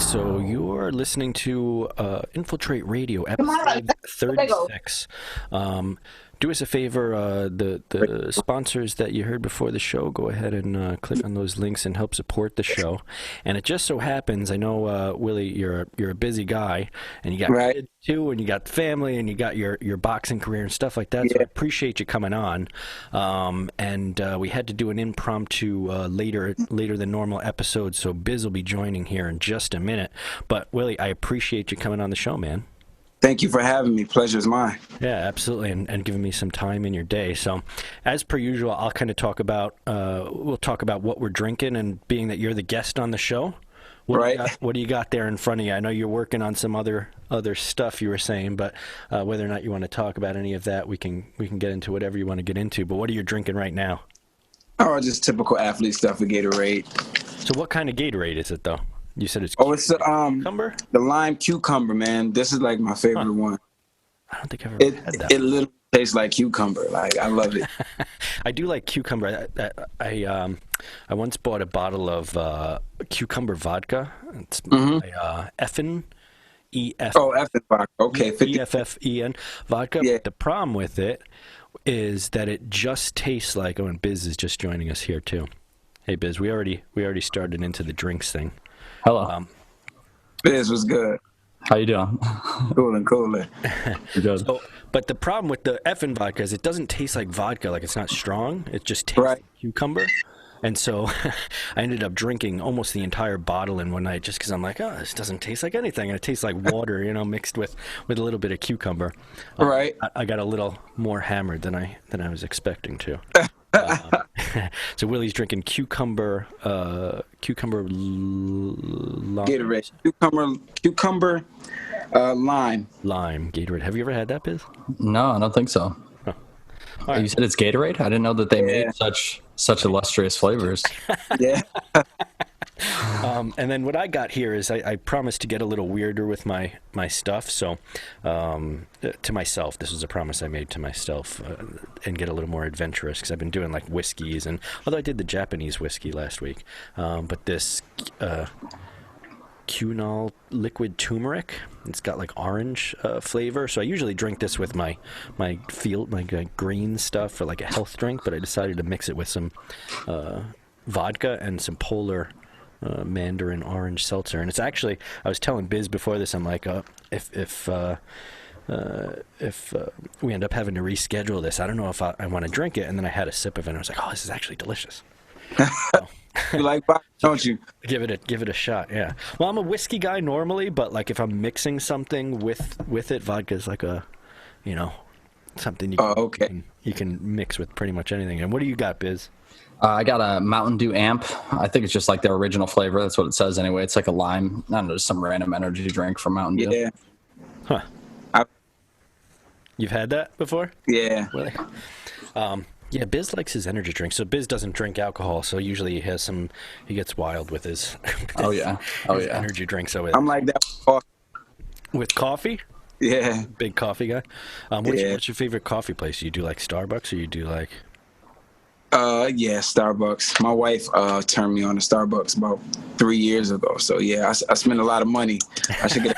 So you're listening to Infiltrate Radio, episode 36. Do us a favor, the sponsors that you heard before the show, go ahead and click on those links and help support the show. And it just so happens, I know, Willie, you're a busy guy, and you got kids too, and you got family, and you got your boxing career and stuff like that, so I appreciate you coming on. We had to do an impromptu later than normal episode, so Biz will be joining here in just a minute. But, Willie, I appreciate you coming on the show, man. Thank you for having me. Pleasure's mine. Yeah, absolutely, and giving me some time in your day. So, as per usual, I'll kind of talk about we'll talk about what we're drinking, and being that you're the guest on the show, what do you got there in front of you? I know you're working on some other stuff you were saying, but whether or not you want to talk about any of that, we can get into whatever you want to get into. But what are you drinking right now? Oh, just typical athlete stuff, a Gatorade. So, what kind of Gatorade is it, though? You said it's cucumber? The lime cucumber, man. This is like my favorite one. I don't think I've ever had that. It literally tastes like cucumber. Like, I love it. I do like cucumber. I once bought a bottle of cucumber vodka. It's Effin. Effin vodka. Okay. EFFEN vodka. Yeah. But the problem with it is that it just tastes like, and Biz is just joining us here too. Hey, Biz, we already started into the drinks thing. Hello. Biz was good. How you doing? Cooler. Good. So, but the problem with the effing vodka is it doesn't taste like vodka. Like, it's not strong. It just tastes like cucumber. And so I ended up drinking almost the entire bottle in one night just because I'm like, oh, this doesn't taste like anything. And it tastes like water, mixed with a little bit of cucumber. Right. I got a little more hammered than I was expecting to. So Willie's drinking cucumber lime. Gatorade. Cucumber lime. Lime Gatorade. Have you ever had that, Biz? No, I don't think so. Huh. All right. You said it's Gatorade? I didn't know that they made such illustrious flavors. Yeah. And then what I got here is I promised to get a little weirder with my stuff. So to myself, this was a promise I made to myself, and get a little more adventurous, because I've been doing like whiskeys, and although I did the Japanese whiskey last week, but this Cunol liquid turmeric, it's got like orange flavor. So I usually drink this with my green stuff for like a health drink, but I decided to mix it with some vodka and some Polar Mandarin orange seltzer. And it's actually, I was telling Biz before this, I'm like, if we end up having to reschedule this, I don't know if I want to drink it. And then I had a sip of it, and I was like, oh, this is actually delicious. So, you like vodka, don't you? Give it a shot. Yeah. Well, I'm a whiskey guy normally, but like if I'm mixing something with it, vodka is like a, something you can mix with pretty much anything. And what do you got, Biz? I got a Mountain Dew Amp. I think it's just like their original flavor. That's what it says anyway. It's like a lime. I don't know, just some random energy drink from Mountain Dew. Yeah. Huh. You've had that before? Yeah. Really? Yeah, Biz likes his energy drink. So Biz doesn't drink alcohol, so usually he gets wild with his energy drink. So I'm like that with coffee? Yeah. Big coffee guy. What's your favorite coffee place? You do like Starbucks, or you do like Starbucks. My wife turned me on to Starbucks about 3 years ago. So yeah, I spend a lot of money. I should get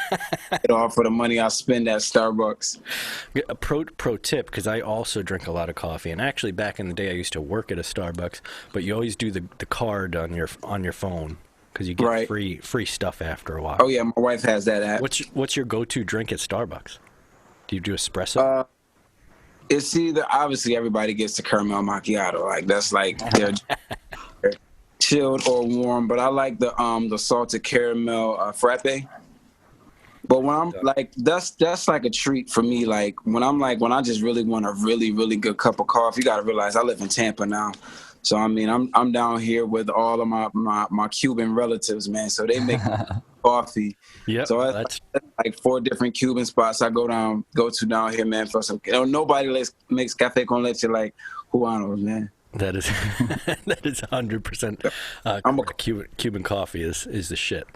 it off for the money I spend at Starbucks. A pro tip, because I also drink a lot of coffee, and actually back in the day I used to work at a Starbucks, but you always do the card on your phone, because you get free stuff after a while. Oh yeah, my wife has that app. What's your go-to drink at Starbucks? Do you do espresso? It's either, obviously everybody gets the caramel macchiato, like that's like they're chilled or warm, but I like the salted caramel frappe. But when I'm like, that's like a treat for me. Like when I just really want a really, really good cup of coffee, you gotta realize I live in Tampa now. So I mean, I'm down here with all of my Cuban relatives, man. So they make coffee. Yeah. So that's like 4 different Cuban spots I go to down here, man. For some, nobody makes cafe con leche like Juanos, man. That is 100%. Cuban coffee is the shit.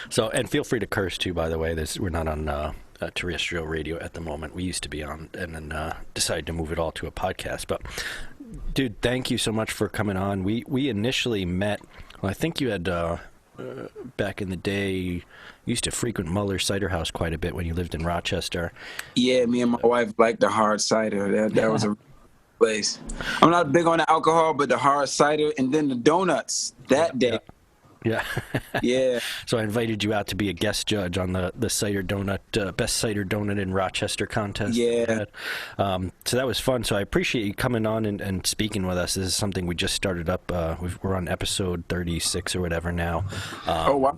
So, and feel free to curse too. By the way, we're not on terrestrial radio at the moment. We used to be on, and then decided to move it all to a podcast. But dude, thank you so much for coming on. We initially met. Well, I think you had back in the day, you used to frequent Muller's Cider House quite a bit when you lived in Rochester. Yeah, me and my wife liked the hard cider. That was a place. I'm not big on the alcohol, but the hard cider and then the donuts that day. Yeah. Yeah. So I invited you out to be a guest judge on the cider donut, best cider donut in Rochester contest. Yeah. So that was fun. So I appreciate you coming on and speaking with us. This is something we just started up. We're on episode 36 or whatever now. Oh, wow.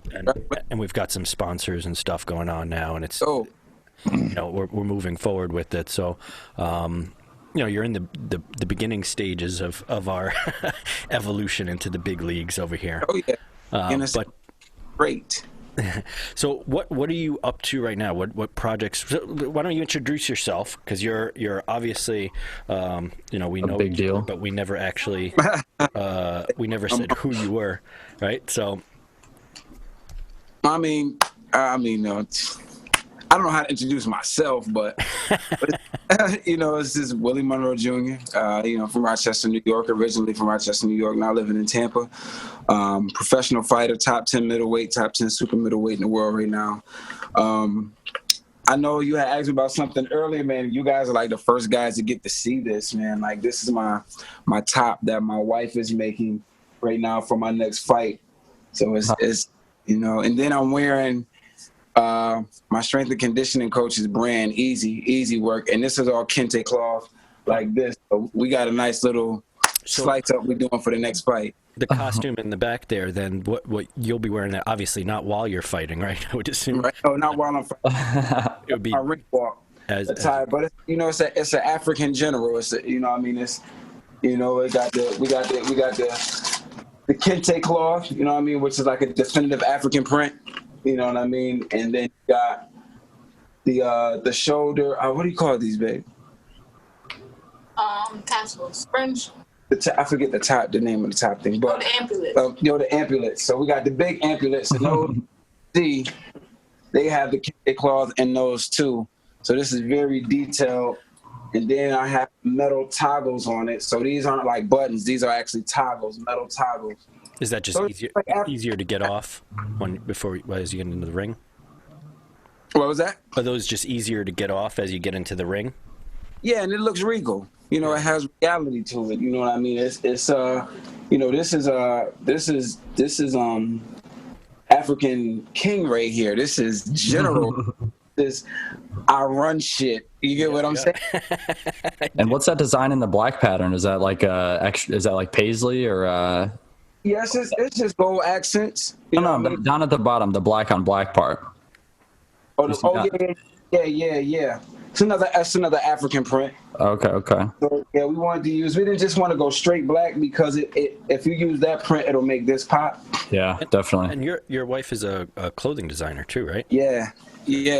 And we've got some sponsors and stuff going on now, and it's, we're moving forward with it. So, you're in the beginning stages of our evolution into the big leagues over here. Oh, yeah. But great. So what are you up to right now? What projects? So why don't you introduce yourself? Because you're obviously we know big deal, but we never actually we never said who you were, right? So I mean, no. I don't know how to introduce myself, but it's just Willie Monroe Jr. From Rochester, New York, originally from Rochester, New York, now living in Tampa. Professional fighter, top 10 middleweight, top 10 super middleweight in the world right now. I know you had asked me about something earlier, man. You guys are like the first guys to get to see this, man. Like, this is my top that my wife is making right now for my next fight. So it's and then I'm wearing my strength and conditioning coach's brand, Easy Work, and this is all kente cloth like this. So we got a nice little slice up we're doing for the next fight. The costume in the back there, then what you'll be wearing that, obviously not while you're fighting, right? I would assume. Right. No, not while I'm fighting. It would be my ring walk attire, but it's an African general. It's we got the kente cloth, which is like a definitive African print. You know what I mean? And then you got the shoulder. What do you call these, babe? Tassels, fringe. I forget the name of the top thing, but the ampulets. The ampulets. So we got the big ampulets, and those they have the kente cloth in those too. So this is very detailed. And then I have metal toggles on it. So these aren't like buttons; these are actually toggles, metal toggles. Is that just easier to get off as you get into the ring? What was that? Are those just easier to get off as you get into the ring? Yeah, and it looks regal. It has reality to it. You know what I mean? It's this is African king right here. This is general. I run shit. You get what I'm saying? And what's that design in the black pattern? Is that like paisley or? Yes, it's just gold accents. No, down at the bottom, the black on black part. Yeah. It's another African print. Okay. So, yeah, we didn't just want to go straight black because if you use that print, it'll make this pop. Yeah, definitely. And your wife is a clothing designer too, right? Yeah,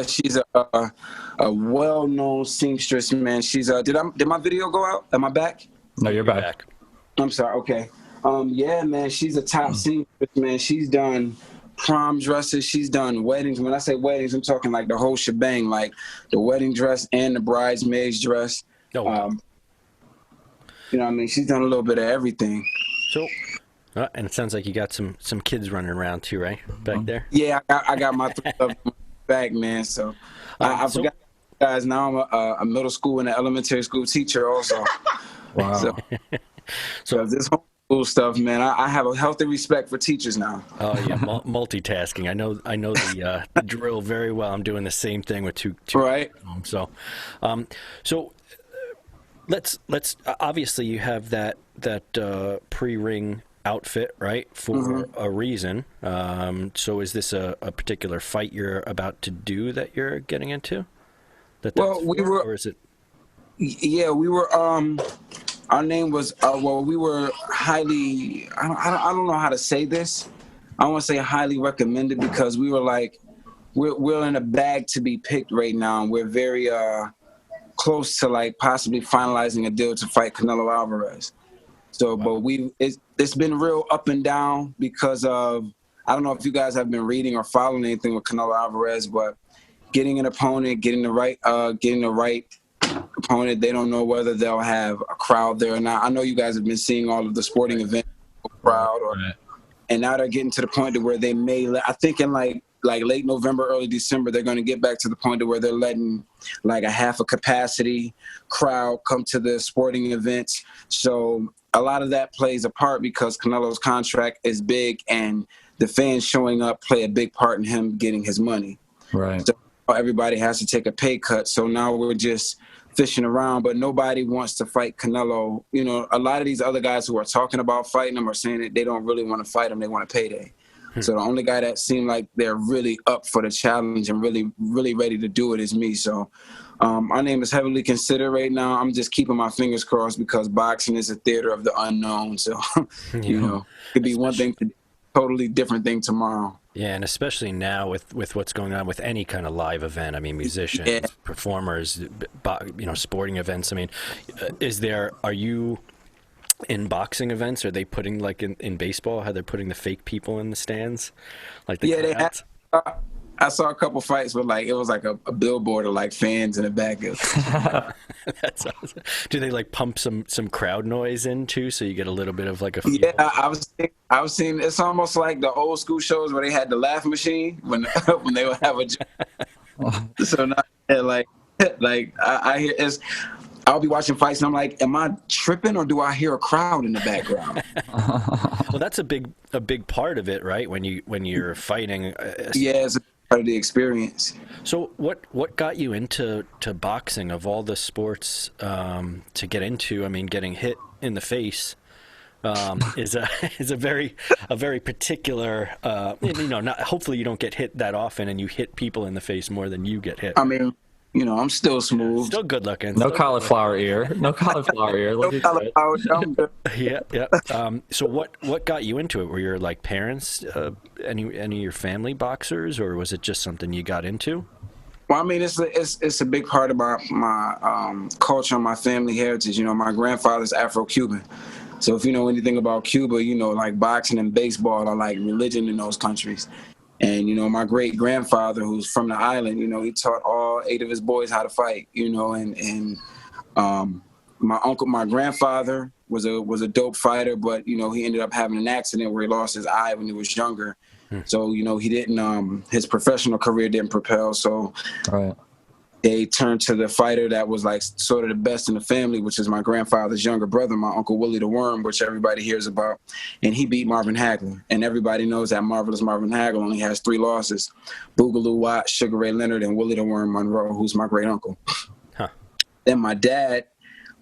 she's a well-known seamstress, man. She's did my video go out? Am I back? No, you're back. I'm sorry. Okay. Yeah, man, she's a top seamstress, man. She's done prom dresses. She's done weddings. When I say weddings, I'm talking like the whole shebang, like the wedding dress and the bridesmaid's dress. Oh, wow. You know what I mean? She's done a little bit of everything. So, and it sounds like you got some kids running around too, right? Back there? Yeah, I got my three of them back, man. So I forgot, guys, now I'm a middle school and an elementary school teacher also. Wow. So this homeschool stuff, man, I have a healthy respect for teachers now. Oh yeah, multitasking. I know the drill very well. I'm doing the same thing with two right. So, let's obviously you have that pre-ring outfit, right, for a reason. So is this a particular fight you're about to do that you're getting into? Or is it? Yeah, we were. Our name was. We were highly. I don't know how to say this. I want to say highly recommended because we were like, we're in a bag to be picked right now. We're very close to like possibly finalizing a deal to fight Canelo Alvarez. So, wow. But it's been real up and down because of, I don't know if you guys have been reading or following anything with Canelo Alvarez, but getting an opponent, getting the right opponent, they don't know whether they'll have a crowd there or not. I know you guys have been seeing all of the sporting events, crowd or and now they're getting to the point to where they may. I think in like late November, early December, they're going to get back to the point to where they're letting like a half a capacity crowd come to the sporting events. So a lot of that plays a part because Canelo's contract is big, and the fans showing up play a big part in him getting his money. Right. So everybody has to take a pay cut. So now we're just fishing around, but nobody wants to fight Canelo. You know, a lot of these other guys who are talking about fighting him are saying that they don't really want to fight him. They want a payday. So the only guy that seemed like they're really up for the challenge and really, really ready to do it is me. So my name is heavily considered right now. I'm just keeping my fingers crossed because boxing is a theater of the unknown. So, you know, it could be one thing, totally different thing tomorrow. Yeah, and especially now with what's going on with any kind of live event. I mean, musicians, performers, you know, sporting events. I mean, are you in boxing events? Are they putting, like in baseball, how they're putting the fake people in the stands? Like they have. I saw a couple fights where like it was like a billboard of like fans in the back. That's awesome. Do they like pump some crowd noise in too, so you get a little bit of like a feel? Yeah, I was seeing it's almost like the old school shows where they had the laugh machine when they would have a so not like I hear it's. I'll be watching fights and I'm like, am I tripping or do I hear a crowd in the background? Well, that's a big part of it, right? When you're fighting. Yeah, it's a part of the experience. So what got you into boxing of all the sports to get into? I mean, getting hit in the face is a very particular. You know, hopefully you don't get hit that often, and you hit people in the face more than you get hit. I mean, you know, I'm still smooth. Still good looking. No cauliflower ear. No cauliflower ear. No cauliflower. Yeah. So what got you into it? Were your like parents, any of your family boxers, or was it just something you got into? Well, I mean, it's a big part of my culture and my family heritage. You know, my grandfather's Afro-Cuban. So if you know anything about Cuba, you know, like boxing and baseball are like religion in those countries. And, you know, my great-grandfather, who's from the island, you know, he taught all 8 of his boys how to fight, you know, and my grandfather was a dope fighter, but, you know, he ended up having an accident where he lost his eye when he was younger. So, you know, he didn't, his professional career didn't propel. So they turned to the fighter that was like sort of the best in the family, which is my grandfather's younger brother, my Uncle Willie the Worm, which everybody hears about. And he beat Marvin Hagler. And everybody knows that Marvelous Marvin Hagler only has 3 losses: Boogaloo Watt, Sugar Ray Leonard, and Willie the Worm Monroe, who's my great uncle. Then my dad,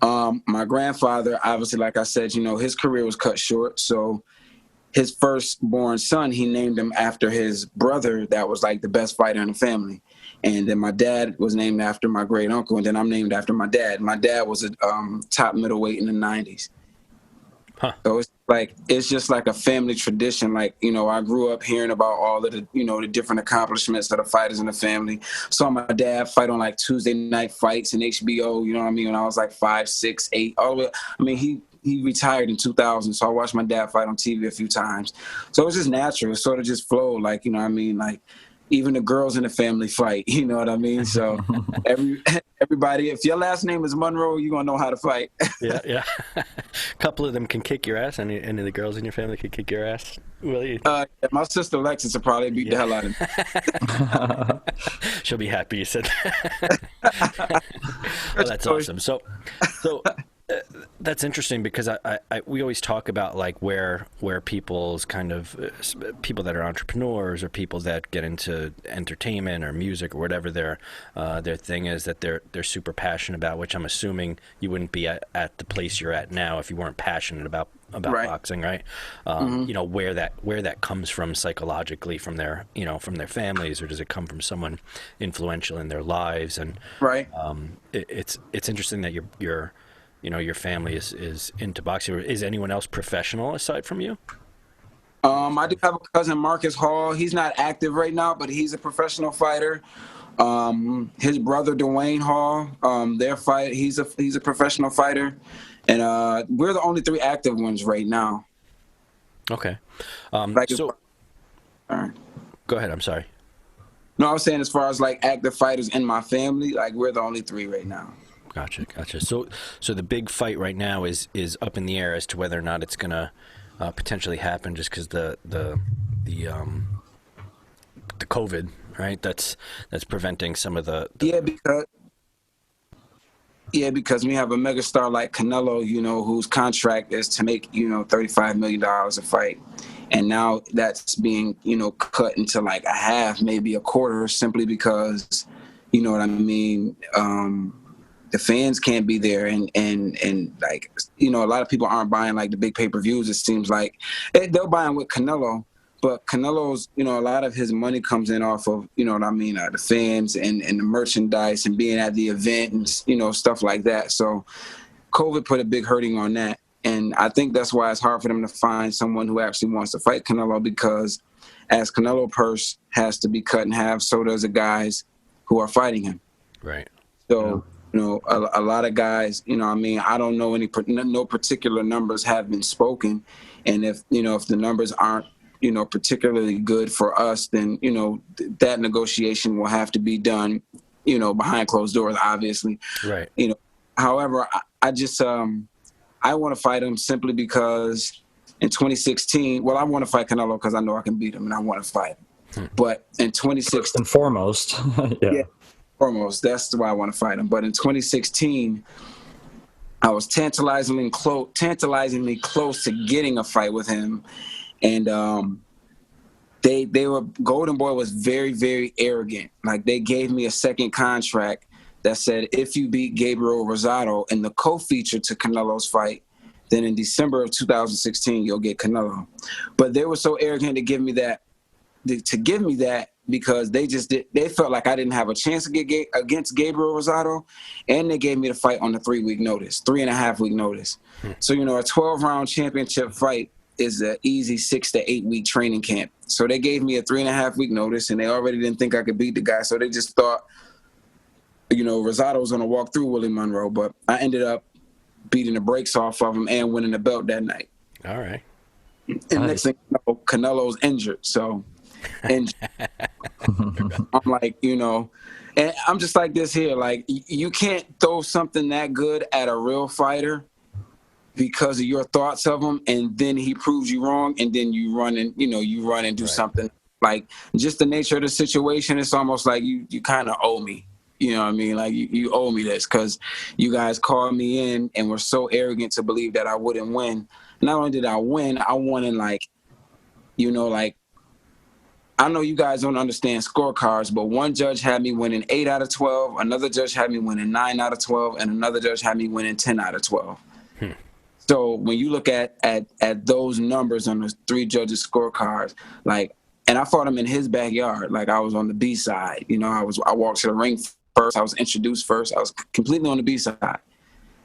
my grandfather, obviously, like I said, you know, his career was cut short. So his firstborn son, he named him after his brother that was like the best fighter in the family. And then my dad was named after my great uncle, and then I'm named after my dad. My dad was a top middleweight in the 90s. So it's just like a family tradition. Like, you know, I grew up hearing about all of the, you know, the different accomplishments of the fighters in the family. Saw my dad fight on like Tuesday night fights and HBO, you know what I mean, when I was like 5, 6, 8, all the way. I mean, he retired in 2000, so I watched my dad fight on TV a few times. So it was just natural. It sort of just flowed, like, you know what I mean, like, even the girls in the family fight, you know what I mean? So everybody, if your last name is Monroe, you're going to know how to fight. Yeah. A couple of them can kick your ass. Any of the girls in your family can kick your ass, Willie? Yeah, my sister Alexis will probably beat the hell out of me. She'll be happy you said that. Well, that's awesome. So that's interesting because we always talk about like where people's kind of people that are entrepreneurs or people that get into entertainment or music or whatever their thing is that they're super passionate about, which I'm assuming you wouldn't be at the place you're at now if you weren't passionate about boxing, right? You know, where that comes from psychologically from their families, or does it come from someone influential in their lives? And it's interesting that your family is into boxing. Is anyone else professional aside from you? I do have a cousin, Marcus Hall. He's not active right now, but he's a professional fighter. His brother, Dwayne Hall, he's a professional fighter. And we're the only 3 active ones right now. Okay. All right. Go ahead. I'm sorry. No, I was saying as far as like active fighters in my family, like we're the only 3 right now. Gotcha. So the big fight right now is up in the air as to whether or not it's gonna potentially happen just because the COVID, right? That's preventing some of the because we have a megastar like Canelo, whose contract is to make, $35 million a fight. And now that's being, cut into like a half, maybe a quarter, simply because, you know what I mean? The fans can't be there. And like, a lot of people aren't buying like the big pay-per-views. It seems like they'll buy them with Canelo. But Canelo's, a lot of his money comes in off of, the fans and the merchandise and being at the event and, stuff like that. So COVID put a big hurting on that. And I think that's why it's hard for them to find someone who actually wants to fight Canelo, because as Canelo purse has to be cut in half, so does the guys who are fighting him. Right. So, a lot of guys, I don't know no particular numbers have been spoken. And if the numbers aren't, particularly good for us, then, that negotiation will have to be done, behind closed doors, obviously. Right. However, I just, I want to fight him simply because in 2016, I want to fight Canelo because I know I can beat him and I want to fight him. But in 2016, first and foremost, foremost, that's why I want to fight him. But in 2016, I was tantalizingly close to getting a fight with him. And Golden Boy was very, very arrogant. Like, they gave me a second contract that said, if you beat Gabriel Rosado in the co-feature to Canelo's fight, then in December of 2016 you'll get Canelo. But they were so arrogant to give me that, because they felt like I didn't have a chance to get against Gabriel Rosado, and they gave me the fight on a 3.5 week notice. So, a 12-round championship fight is an easy 6 to 8 week training camp. So they gave me a 3.5 week notice, and they already didn't think I could beat the guy. So they just thought, Rosado was going to walk through Willie Monroe, but I ended up beating the brakes off of him and winning the belt that night. All right. And next thing you know, Canelo's injured. So I'm like, and I'm just like this here. Like, you can't throw something that good at a real fighter because of your thoughts of him, and then he proves you wrong, and then you run and do something. Like, just the nature of the situation, it's almost like you kind of owe me. You know what I mean? Like, you owe me this because you guys called me in and were so arrogant to believe that I wouldn't win. Not only did I win, I won in I know you guys don't understand scorecards, but one judge had me winning 8 out of 12, another judge had me winning 9 out of 12, and another judge had me winning 10 out of 12. So when you look at those numbers on the 3 judges' scorecards, and I fought him in his backyard, like I was on the B side. I walked to the ring first. I was introduced first. I was completely on the B side. And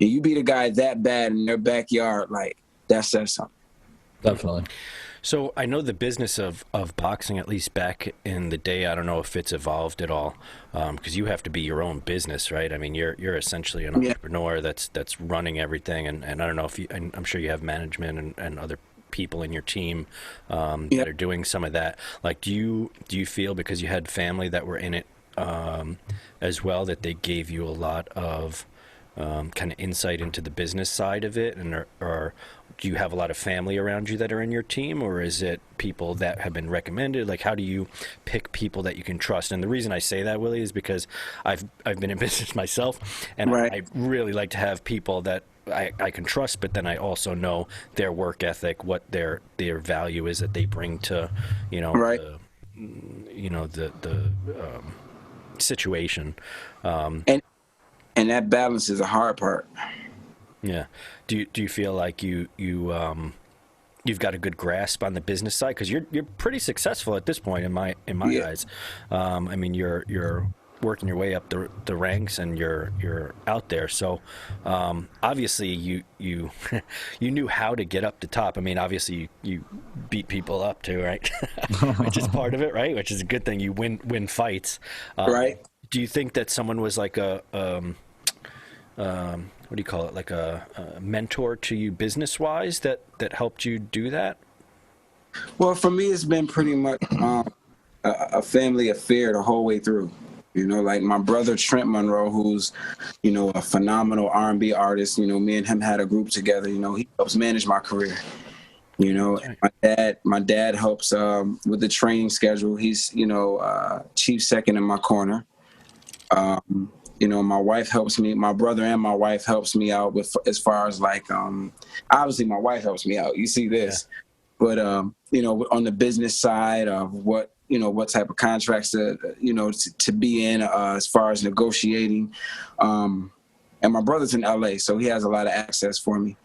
you beat a guy that bad in their backyard, like, that says something. Definitely. So I know the business of boxing, at least back in the day, I don't know if it's evolved at all, because you have to be your own business, right? I mean, you're essentially an entrepreneur that's running everything, and I don't know if I'm sure you have management and other people in your team that are doing some of that. Like, do you feel, because you had family that were in it as well, that they gave you a lot of kind of insight into the business side of it, and or do you have a lot of family around you that are in your team, or is it people that have been recommended? Like, how do you pick people that you can trust? And the reason I say that, Willie, is because I've been in business myself, and I really like to have people that I can trust, but then I also know their work ethic, what their value is that they bring to, the situation. And that balance is a hard part. Yeah. Do you feel like you've got a good grasp on the business side? Because you're pretty successful at this point in my eyes. I mean, you're working your way up the ranks, and you're out there. So obviously you you knew how to get up the top. I mean, obviously you beat people up too, right? Which is part of it, right? Which is a good thing. You win fights. Right. Do you think that someone was like a what do you call it? Like a mentor to you business-wise that helped you do that? Well, for me, it's been pretty much a family affair the whole way through. Like my brother Trent Monroe, who's, a phenomenal R&B artist. Me and him had a group together. He helps manage my career. You know, my dad helps with the training schedule. He's, chief second in my corner. My wife helps me. My brother and my wife helps me out with as far as like, obviously my wife helps me out. You see this, but on the business side of what type of contracts to be in as far as negotiating. And my brother's in LA, so he has a lot of access for me.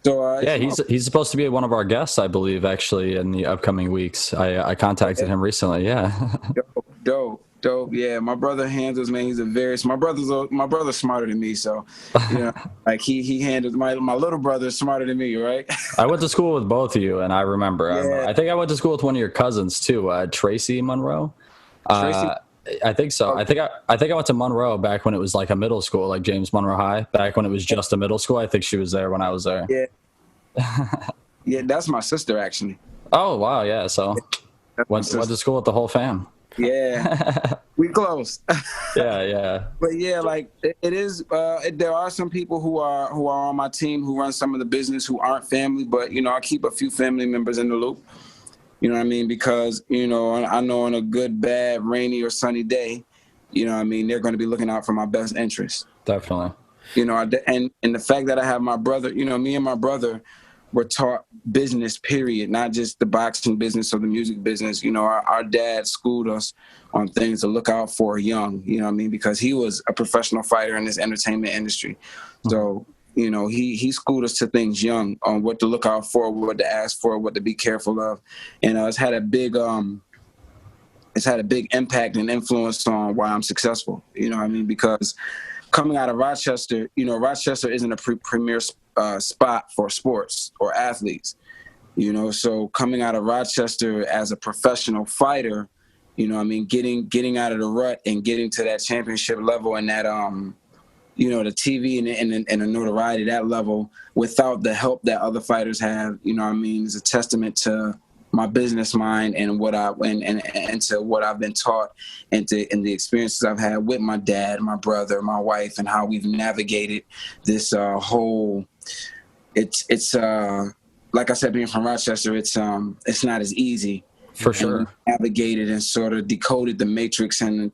So he's supposed to be one of our guests, I believe, actually in the upcoming weeks. I contacted him recently. Yeah. Dope. Yeah, my brother handles, man. He's my brother's smarter than me, so like he handles my little brother's smarter than me, right? I went to school with both of you, and I remember. Yeah. I think I went to school with one of your cousins too, Tracy Monroe. Tracy. I think so. I think I went to Monroe back when it was like a middle school, like James Monroe High. Back when it was just a middle school, I think she was there when I was there. Yeah. Yeah, that's my sister actually. Oh wow, yeah. So went to school with the whole fam. Yeah, we close. Yeah. But yeah, like it is. There are some people who are on my team who run some of the business who aren't family, but I keep a few family members in the loop. You know what I mean? Because I know on a good, bad, rainy or sunny day, they're going to be looking out for my best interest. Definitely. And the fact that I have my brother, me and my brother were taught business, period, not just the boxing business or the music business. Our dad schooled us on things to look out for young, because he was a professional fighter in this entertainment industry. So, he schooled us to things young on what to look out for, what to ask for, what to be careful of. And it's had a big impact and influence on why I'm successful, because coming out of Rochester, Rochester isn't a premier spot for sports or athletes, so coming out of Rochester as a professional fighter, getting out of the rut and getting to that championship level and that, the TV and the notoriety, that level, without the help that other fighters have, is a testament to my business mind and what and to what I've been taught and the experiences I've had with my dad, my brother, my wife, and how we've navigated this whole. It's like I said, being from Rochester, it's not as easy. For sure. And navigated and sort of decoded the matrix and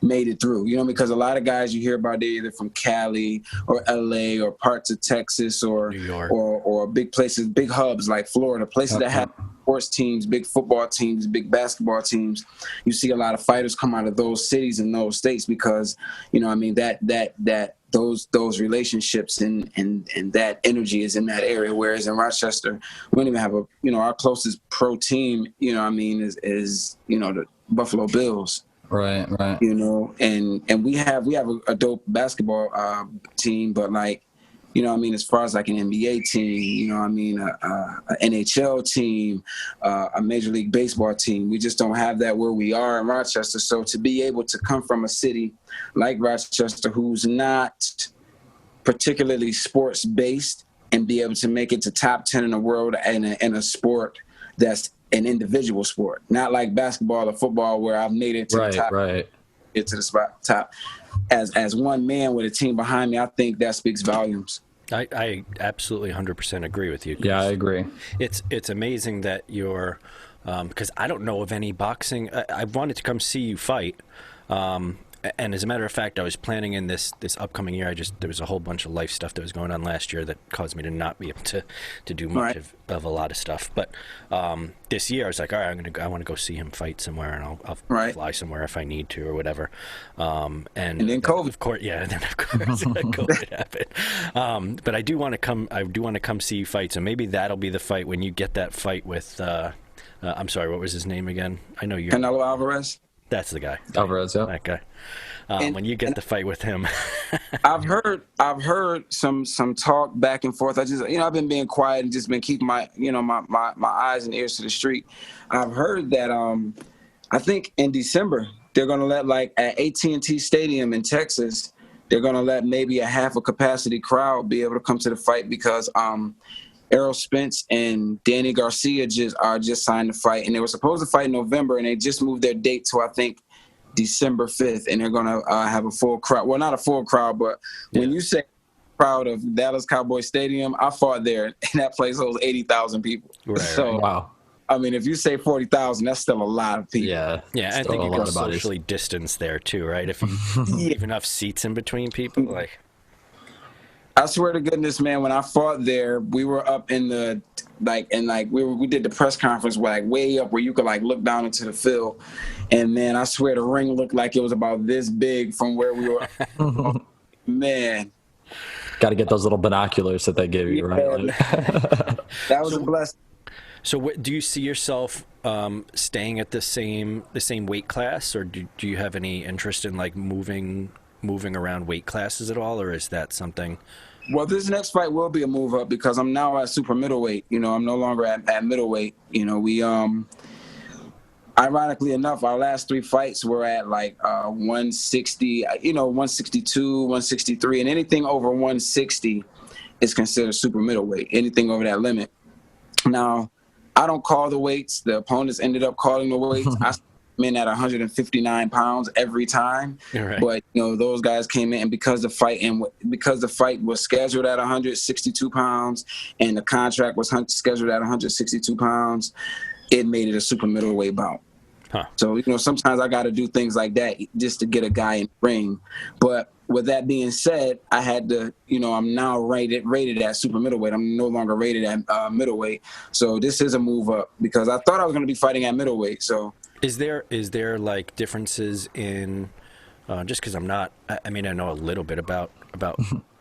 made it through, because a lot of guys you hear about, they're either from Cali or LA or parts of Texas or New York or big places, big hubs like Florida, places that have sports teams, big football teams, big basketball teams. You see a lot of fighters come out of those cities and those states because, those relationships and that energy is in that area. Whereas in Rochester, we don't even have our closest pro team, is the Buffalo Bills. Right. And we have a dope basketball team, but as far as like an NBA team, an NHL team, a Major League Baseball team, we just don't have that where we are in Rochester. So to be able to come from a city like Rochester, who's not particularly sports based, and be able to make it to top 10 in the world in a sport that's an individual sport, not like basketball or football where I've made it to the top, get to the top as one man with a team behind me. I think that speaks volumes. I absolutely 100% agree with you. Yeah, I agree. It's amazing that you're, because I don't know of any boxing. I wanted to come see you fight. And as a matter of fact, I was planning in this upcoming year. There was a whole bunch of life stuff that was going on last year that caused me to not be able to do much of a lot of stuff. But this year, I was like, all right, I want to go see him fight somewhere, and I'll fly somewhere if I need to or whatever. And then COVID, of course, and then of course COVID happened. But I do want to come. I do want to come see you fight. So maybe that'll be the fight when you get that fight with. I'm sorry, what was his name again? I know you. Canelo Alvarez. That's the guy. Alvarez, yeah. That guy. When you get the fight with him. I've heard some talk back and forth. I've been being quiet and just been keeping my eyes and ears to the street. I've heard that I think in December they're going to let, like at AT&T Stadium in Texas, they're going to let maybe a half a capacity crowd be able to come to the fight because Errol Spence and Danny Garcia just signed to fight, and they were supposed to fight in November, and they just moved their date to I think December 5th, and they're gonna have a full crowd. Well, not a full crowd, but when you say proud of Dallas Cowboy Stadium. I fought there, and that place holds 80,000 people. Right, so, wow. I mean, if you say 40,000, that's still a lot of people. Yeah. Yeah, I think you can socially distance there too, right? If you leave enough seats in between people, like. I swear to goodness, man, when I fought there, we were up in the we did the press conference way up where you could look down into the field, and man, I swear the ring looked like it was about this big from where we were. Man, got to get those little binoculars that they give you, right? That was a blessing. So, do you see yourself staying at the same weight class, or do you have any interest in moving around weight classes at all, or is that something? Well, this next fight will be a move up because I'm now at super middleweight. I'm no longer at middleweight. We ironically enough, our last 3 fights were at 160, 162, 163, and anything over 160 is considered super middleweight. Anything over that limit. Now, I don't call the weights. The opponents ended up calling the weights. I came in at 159 pounds every time, right. But those guys came in, and because the fight was scheduled at 162 pounds and the contract was scheduled at 162 pounds, it made it a super middleweight bout. Huh. So sometimes I got to do things like that just to get a guy in the ring. But with that being said, I had to, I'm now rated at super middleweight. I'm no longer rated at middleweight. So this is a move up because I thought I was going to be fighting at middleweight. So. Is there differences in just because I'm not, I mean, I know a little bit about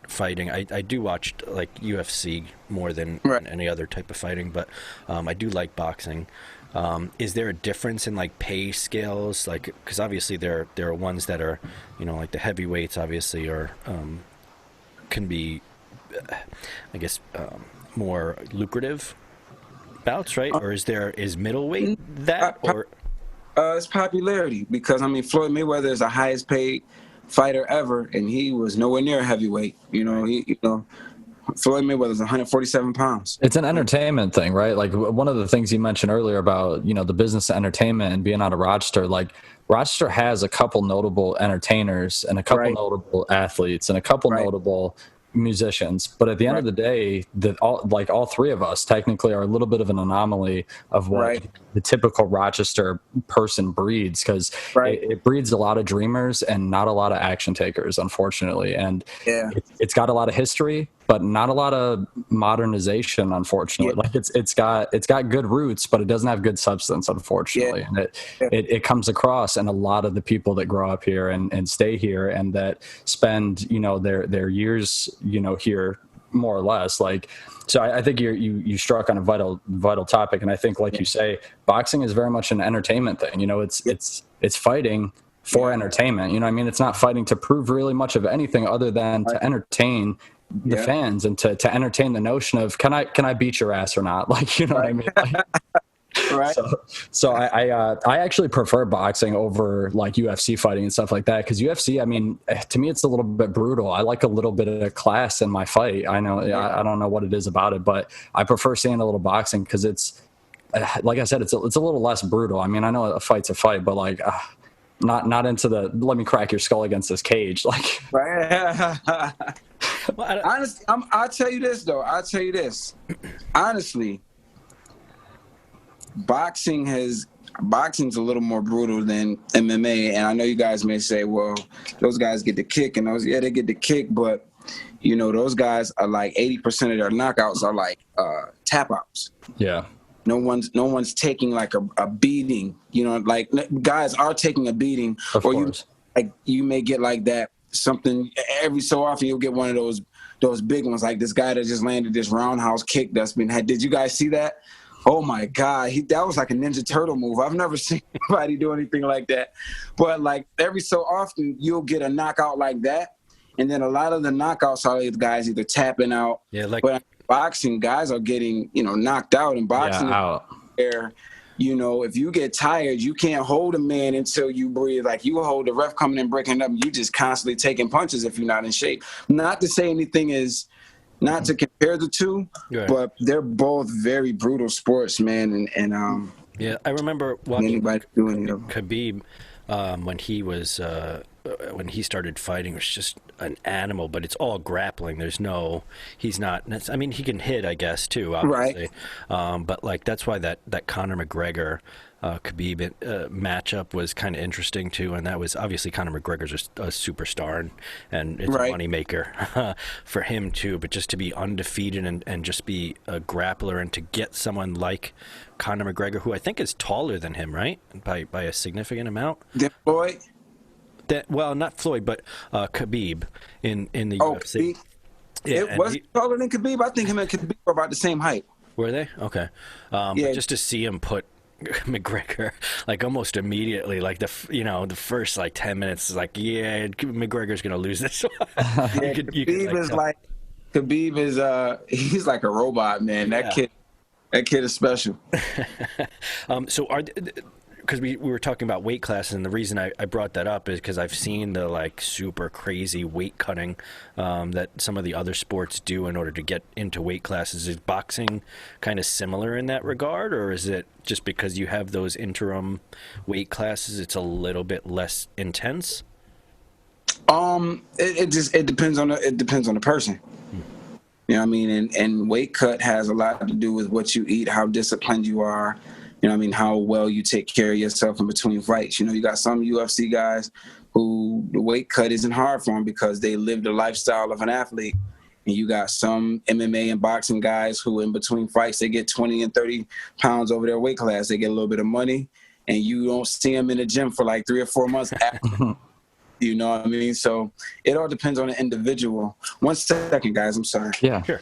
fighting. I do watch UFC more than any other type of fighting, but I do like boxing. Is there a difference in pay scales? Because obviously there are ones that are, the heavyweights obviously are can be, I guess, more lucrative bouts, right? Or is middleweight that or? It's popularity because Floyd Mayweather is the highest paid fighter ever, and he was nowhere near heavyweight. Floyd Mayweather's 147 pounds. It's an entertainment thing, right? One of the things you mentioned earlier about the business of entertainment and being out of Rochester. Rochester has a couple notable entertainers and a couple notable athletes and a couple notable musicians, but at the end of the day, all 3 of us technically are a little bit of an anomaly of what the typical Rochester person breeds, because it breeds a lot of dreamers and not a lot of action takers, unfortunately. And it's got a lot of history, but not a lot of modernization, unfortunately. It's got good roots, but it doesn't have good substance, unfortunately. And it comes across in a lot of the people that grow up here and stay here and that spend their years here more or less. So I think you struck on a vital topic, and I think you say, boxing is very much an entertainment thing. It's fighting for entertainment. It's not fighting to prove really much of anything other than to entertain the fans and to entertain the notion of can I beat your ass or not? What I mean? Right. So I actually prefer boxing over UFC fighting and stuff like that, because UFC, to me, it's a little bit brutal. I like a little bit of class in my fight. I know I don't know what it is about it, but I prefer seeing a little boxing because it's, like I said, it's a little less brutal. I know a fight's a fight, but not into the let me crack your skull against this cage. Right. Well, honestly, I'll tell you this though. Honestly, boxing's a little more brutal than MMA, and I know you guys may say, well, those guys get the kick, and they get the kick, but those guys are 80% of their knockouts are tap outs. Yeah. No one's taking a beating. Guys are taking a beating, of course. You may get that. Something every so often you'll get one of those big ones, like this guy that just landed this roundhouse kick that's been had. Did you guys see that? Oh my God, that was like a Ninja Turtle move. I've never seen anybody do anything like that. But every so often you'll get a knockout like that, and then a lot of the knockouts are the guys either tapping out. Yeah, but boxing, guys are getting knocked out, and boxing out. Where if you get tired, you can't hold a man until you breathe. You hold the ref coming and breaking up, you just constantly taking punches if you're not in shape. Not to say anything is, not to compare the two, but they're both very brutal sports, man. And yeah, I remember watching anybody doing Khabib when he was when he started fighting, was just an animal. But it's all grappling. He's not. I mean, he can hit, I guess, too, obviously. Right. But like that's why that Conor McGregor Khabib matchup was kind of interesting too, and that was obviously Conor McGregor's just a superstar, and it's a moneymaker for him too. But just to be undefeated and just be a grappler, and to get someone like Conor McGregor, who I think is taller than him, right, by a significant amount. Then Floyd. Not Floyd, but Khabib in the UFC. Khabib. Yeah, it was taller than Khabib. I think him and Khabib were about the same height. Were they? Okay. But just to see him put McGregor like almost immediately, like the first like 10 minutes is like, yeah, McGregor's gonna lose this one. Khabib is he's like a robot, man. That kid is special. So because we were talking about weight classes, and the reason I brought that up is because I've seen the like super crazy weight cutting that some of the other sports do in order to get into weight classes. Is boxing kind of similar in that regard, or is it just because you have those interim weight classes, it's a little bit less intense? It depends on the person. You know what I mean? And weight cut has a lot to do with what you eat, how disciplined you are. You know what I mean? How well you take care of yourself in between fights. You know, you got some UFC guys who the weight cut isn't hard for them because they live the lifestyle of an athlete. And you got some MMA and boxing guys who in between fights, they get 20 and 30 pounds over their weight class. They get a little bit of money, and you don't see them in the gym for like 3 or 4 months after. You know what I mean? So it all depends on the individual. 1 second, guys. I'm sorry. Yeah. Sure.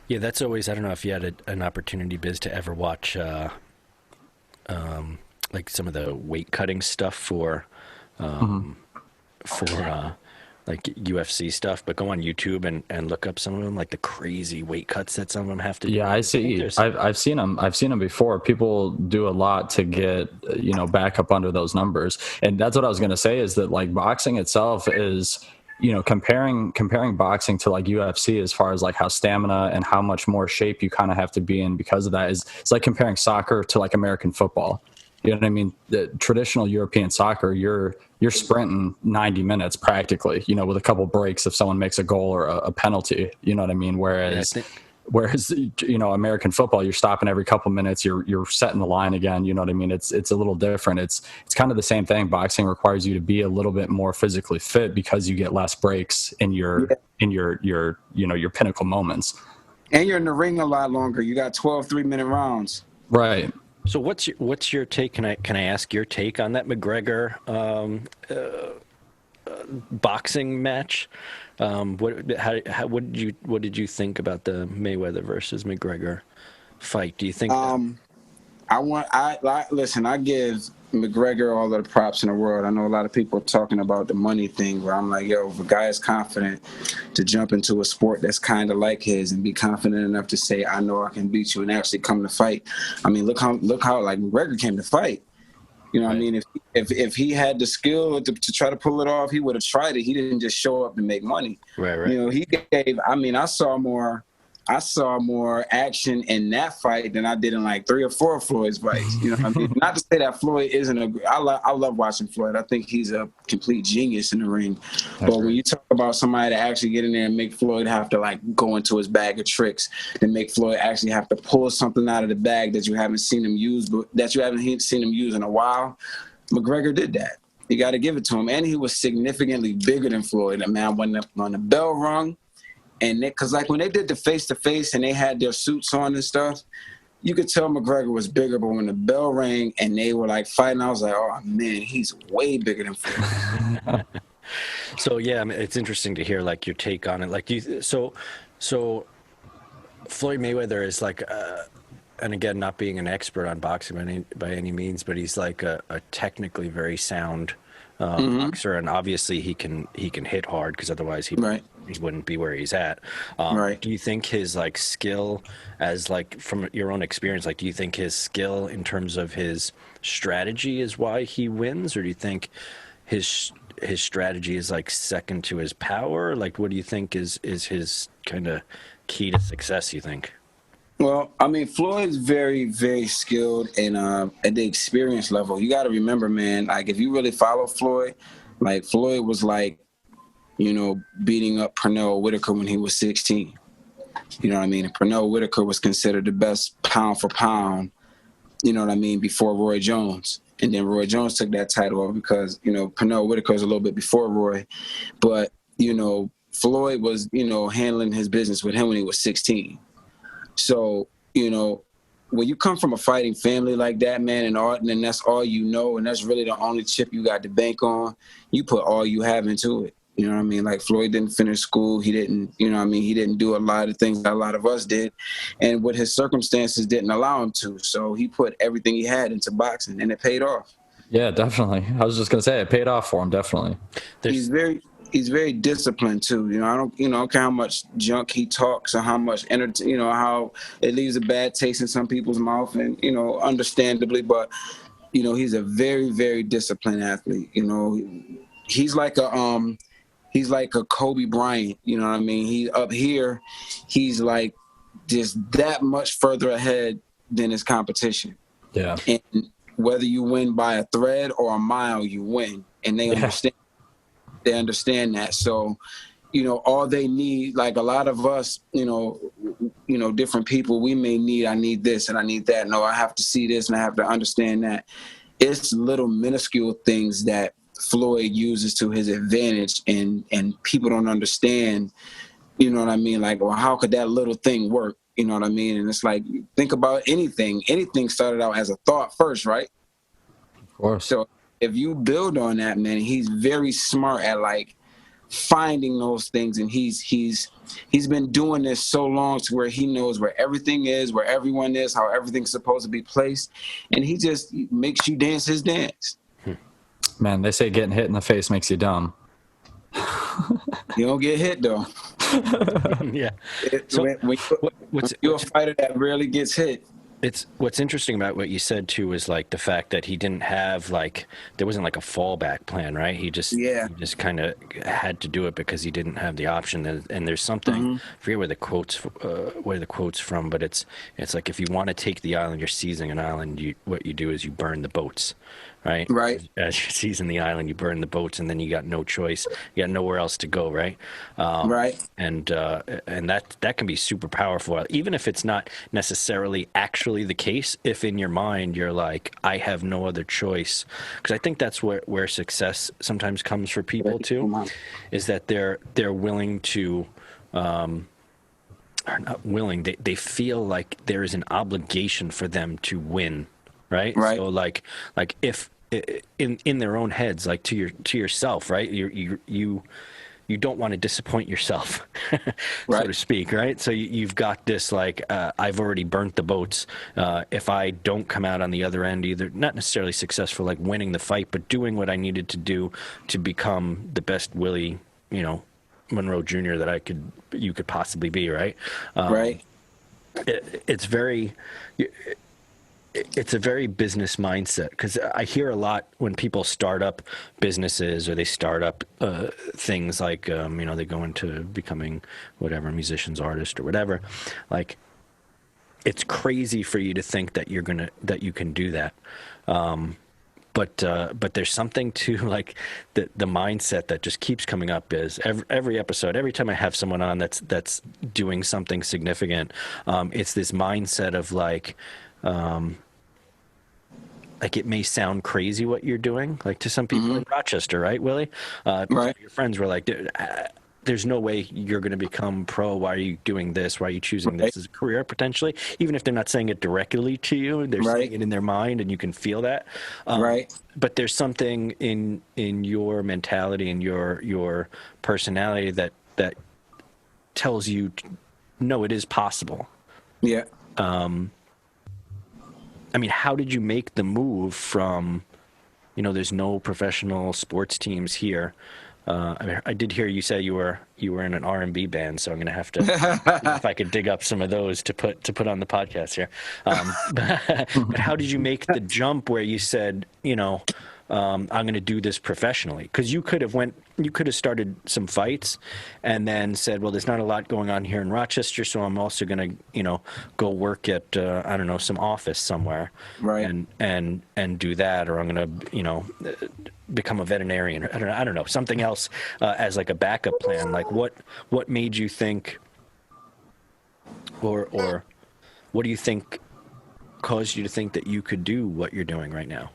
Yeah, that's always, I don't know if you had an opportunity, Biz, to ever watch like some of the weight cutting stuff for like UFC stuff, but go on YouTube and look up some of them, like the crazy weight cuts that some of them have to do. Yeah, I see. I've seen them. I've seen them before. People do a lot to get, back up under those numbers. And that's what I was going to say, is that like boxing itself is, comparing boxing to like UFC as far as like how stamina and how much more shape you kind of have to be in because of that it's like comparing soccer to like American football. You know what I mean? The traditional European soccer, you're sprinting 90 minutes practically, with a couple breaks if someone makes a goal or a penalty. You know what I mean? Whereas American football, you're stopping every couple minutes, you're setting the line again. You know what I mean? It's a little different. It's kind of the same thing. Boxing requires you to be a little bit more physically fit because you get less breaks in your pinnacle moments. And you're in the ring a lot longer. You got 12 3-minute rounds. Right. So what's your take? Can I ask your take on that McGregor boxing match? What did you think about the Mayweather versus McGregor fight? Do you think? Listen. I give McGregor all of the props in the world. I know a lot of people are talking about the money thing, where I'm like, yo, if a guy is confident to jump into a sport that's kind of like his and be confident enough to say, I know I can beat you, and actually come to fight. I mean, look how like McGregor came to fight. You know what I mean? If he had the skill to try to pull it off, he would have tried it. He didn't just show up to make money. Right. He gave. I mean, I saw more action in that fight than I did in like 3 or 4 of Floyd's fights. You know what I mean? Not to say that Floyd isn't I love watching Floyd. I think he's a complete genius in the ring. But when you talk about somebody to actually get in there and make Floyd have to like go into his bag of tricks, and make Floyd actually have to pull something out of the bag that you haven't seen him use in a while, McGregor did that. You got to give it to him. And he was significantly bigger than Floyd. And man, when the bell rung, and because like when they did the face-to-face and they had their suits on and stuff, you could tell McGregor was bigger. But when the bell rang and they were like fighting, I was like, oh man, he's way bigger than Floyd. So yeah, I mean, it's interesting to hear like your take on it. Like, so Floyd Mayweather is like, and again, not being an expert on boxing by any means, but he's like a technically very sound boxer, and obviously he can hit hard, because otherwise he wouldn't be where he's at. Do you think his like skill, as like from your own experience, like do you think his skill in terms of his strategy is why he wins, or do you think his strategy is like second to his power? Like, what do you think is his kind of key to success, you think? Well, I mean, Floyd's very, very skilled and at the experience level. You got to remember, man, like if you really follow Floyd, like Floyd was like, beating up Pernell Whitaker when he was 16. You know what I mean? And Pernell Whitaker was considered the best pound for pound, you know what I mean, before Roy Jones. And then Roy Jones took that title over because, Pernell Whitaker was a little bit before Roy. But, Floyd was, handling his business with him when he was 16. So, when you come from a fighting family like that, man, and that's all you know, and that's really the only chip you got to bank on, you put all you have into it. You know what I mean? Like Floyd didn't finish school. He didn't, he didn't do a lot of things that a lot of us did. And what his circumstances didn't allow him to. So he put everything he had into boxing and it paid off. Yeah, definitely. I was just going to say it paid off for him. Definitely. He's very disciplined too. I don't care how much junk he talks or how much how it leaves a bad taste in some people's mouth and, understandably, but, he's a very, very disciplined athlete. He's like a Kobe Bryant, you know what I mean? He up here, he's like just that much further ahead than his competition. Yeah. And whether you win by a thread or a mile, you win. And they understand that. So, all they need, like a lot of us, different people, we may need, I need this and I need that. No, I have to see this and I have to understand that. It's little minuscule things that Floyd uses to his advantage and people don't understand, you know what I mean? Like, well, how could that little thing work? You know what I mean? And it's like, think about anything started out as a thought first, right? Of course. So if you build on that, man, he's very smart at like finding those things. And he's been doing this so long to where he knows where everything is, where everyone is, how everything's supposed to be placed. And he just makes you dance his dance. Man, they say getting hit in the face makes you dumb. You don't get hit though. Yeah. You're a fighter that rarely gets hit. It's what's interesting about what you said too is like the fact that he didn't have there wasn't like a fallback plan, right? He just kind of had to do it because he didn't have the option. And there's something, I forget where the quote's from, but it's like if you want to take the island, you're seizing an island. What you do is you burn the boats. Right. As you're seizing the island, you burn the boats, and then you got no choice. You got nowhere else to go. Right. And that can be super powerful, even if it's not necessarily actually the case. If in your mind you're like, I have no other choice, because I think that's where success sometimes comes for people too, is that they're willing to. Are not willing. They feel like there is an obligation for them to win. Right. So like if in their own heads, like to yourself, right? You don't want to disappoint yourself, so to speak, right? So you've got this like I've already burnt the boats. If I don't come out on the other end, either not necessarily successful, like winning the fight, but doing what I needed to do to become the best Willie, Monroe Jr. that you could possibly be, right? It's a very business mindset, because I hear a lot when people start up businesses or they start up things like, they go into becoming whatever, musicians, artist or whatever. Like, it's crazy for you to think that you can do that. But there's something to like the mindset that just keeps coming up. Is every episode, every time I have someone on that's doing something significant, it's this mindset of like it may sound crazy what you're doing, like to some people in Rochester, right, Willie? Your friends were like, there's no way you're going to become pro. Why are you doing this? Why are you choosing this as a career potentially? Even if they're not saying it directly to you, they're saying it in their mind, and you can feel that. But there's something in your mentality and your personality that tells you, no, it is possible. Yeah. I mean, how did you make the move from, there's no professional sports teams here. I did hear you say you were in an R&B band, so I'm going to have to see if I could dig up some of those to put on the podcast here. But how did you make the jump where you said, I'm going to do this professionally? Because you could have went you could have started some fights and then said, well, there's not a lot going on here in Rochester, so I'm also going to, go work at, I don't know, some office somewhere, Right. and do that, or I'm going to, become a veterinarian. I don't know, something else as like a backup plan. Like what made you think, or what do you think caused you to think that you could do what you're doing right now?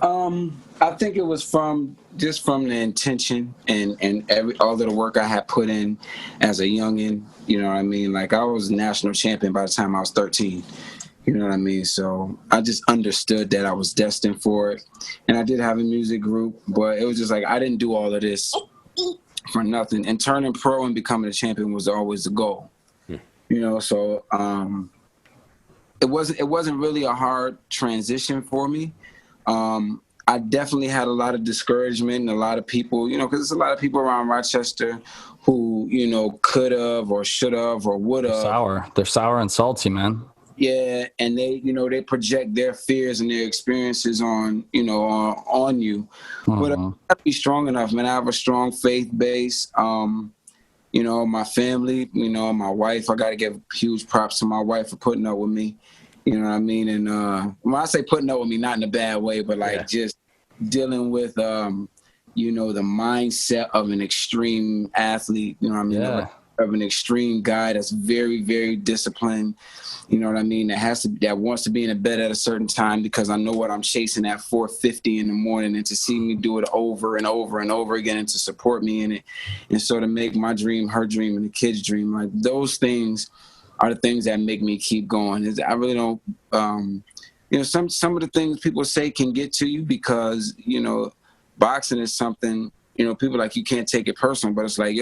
I think it was from the intention and all of the work I had put in as a youngin'. You know what I mean? Like, I was national champion by the time I was 13. You know what I mean? So I just understood that I was destined for it. And I did have a music group, but it was just like I didn't do all of this for nothing. And turning pro and becoming a champion was always the goal. So it wasn't really a hard transition for me. I definitely had a lot of discouragement and a lot of people, because there's a lot of people around Rochester who, could have or should have or would have. They're sour and salty, man. Yeah, and they, they project their fears and their experiences on you. Mm-hmm. But I have to be strong enough, man. I have a strong faith base. My family, my wife. I got to give huge props to my wife for putting up with me. You know what I mean? And when I say putting up with me, not in a bad way, but just dealing with, the mindset of an extreme athlete. You know what I mean? Yeah. Of an extreme guy that's very, very disciplined. You know what I mean? That wants to be in a bed at a certain time because I know what I'm chasing at 4:50 in the morning, and to see me do it over and over and over again, and to support me in it, and so to make my dream her dream and the kids' dream, like those things are the things that make me keep going. I really don't, some of the things people say can get to you because, boxing is something, people like, you can't take it personal, but it's like,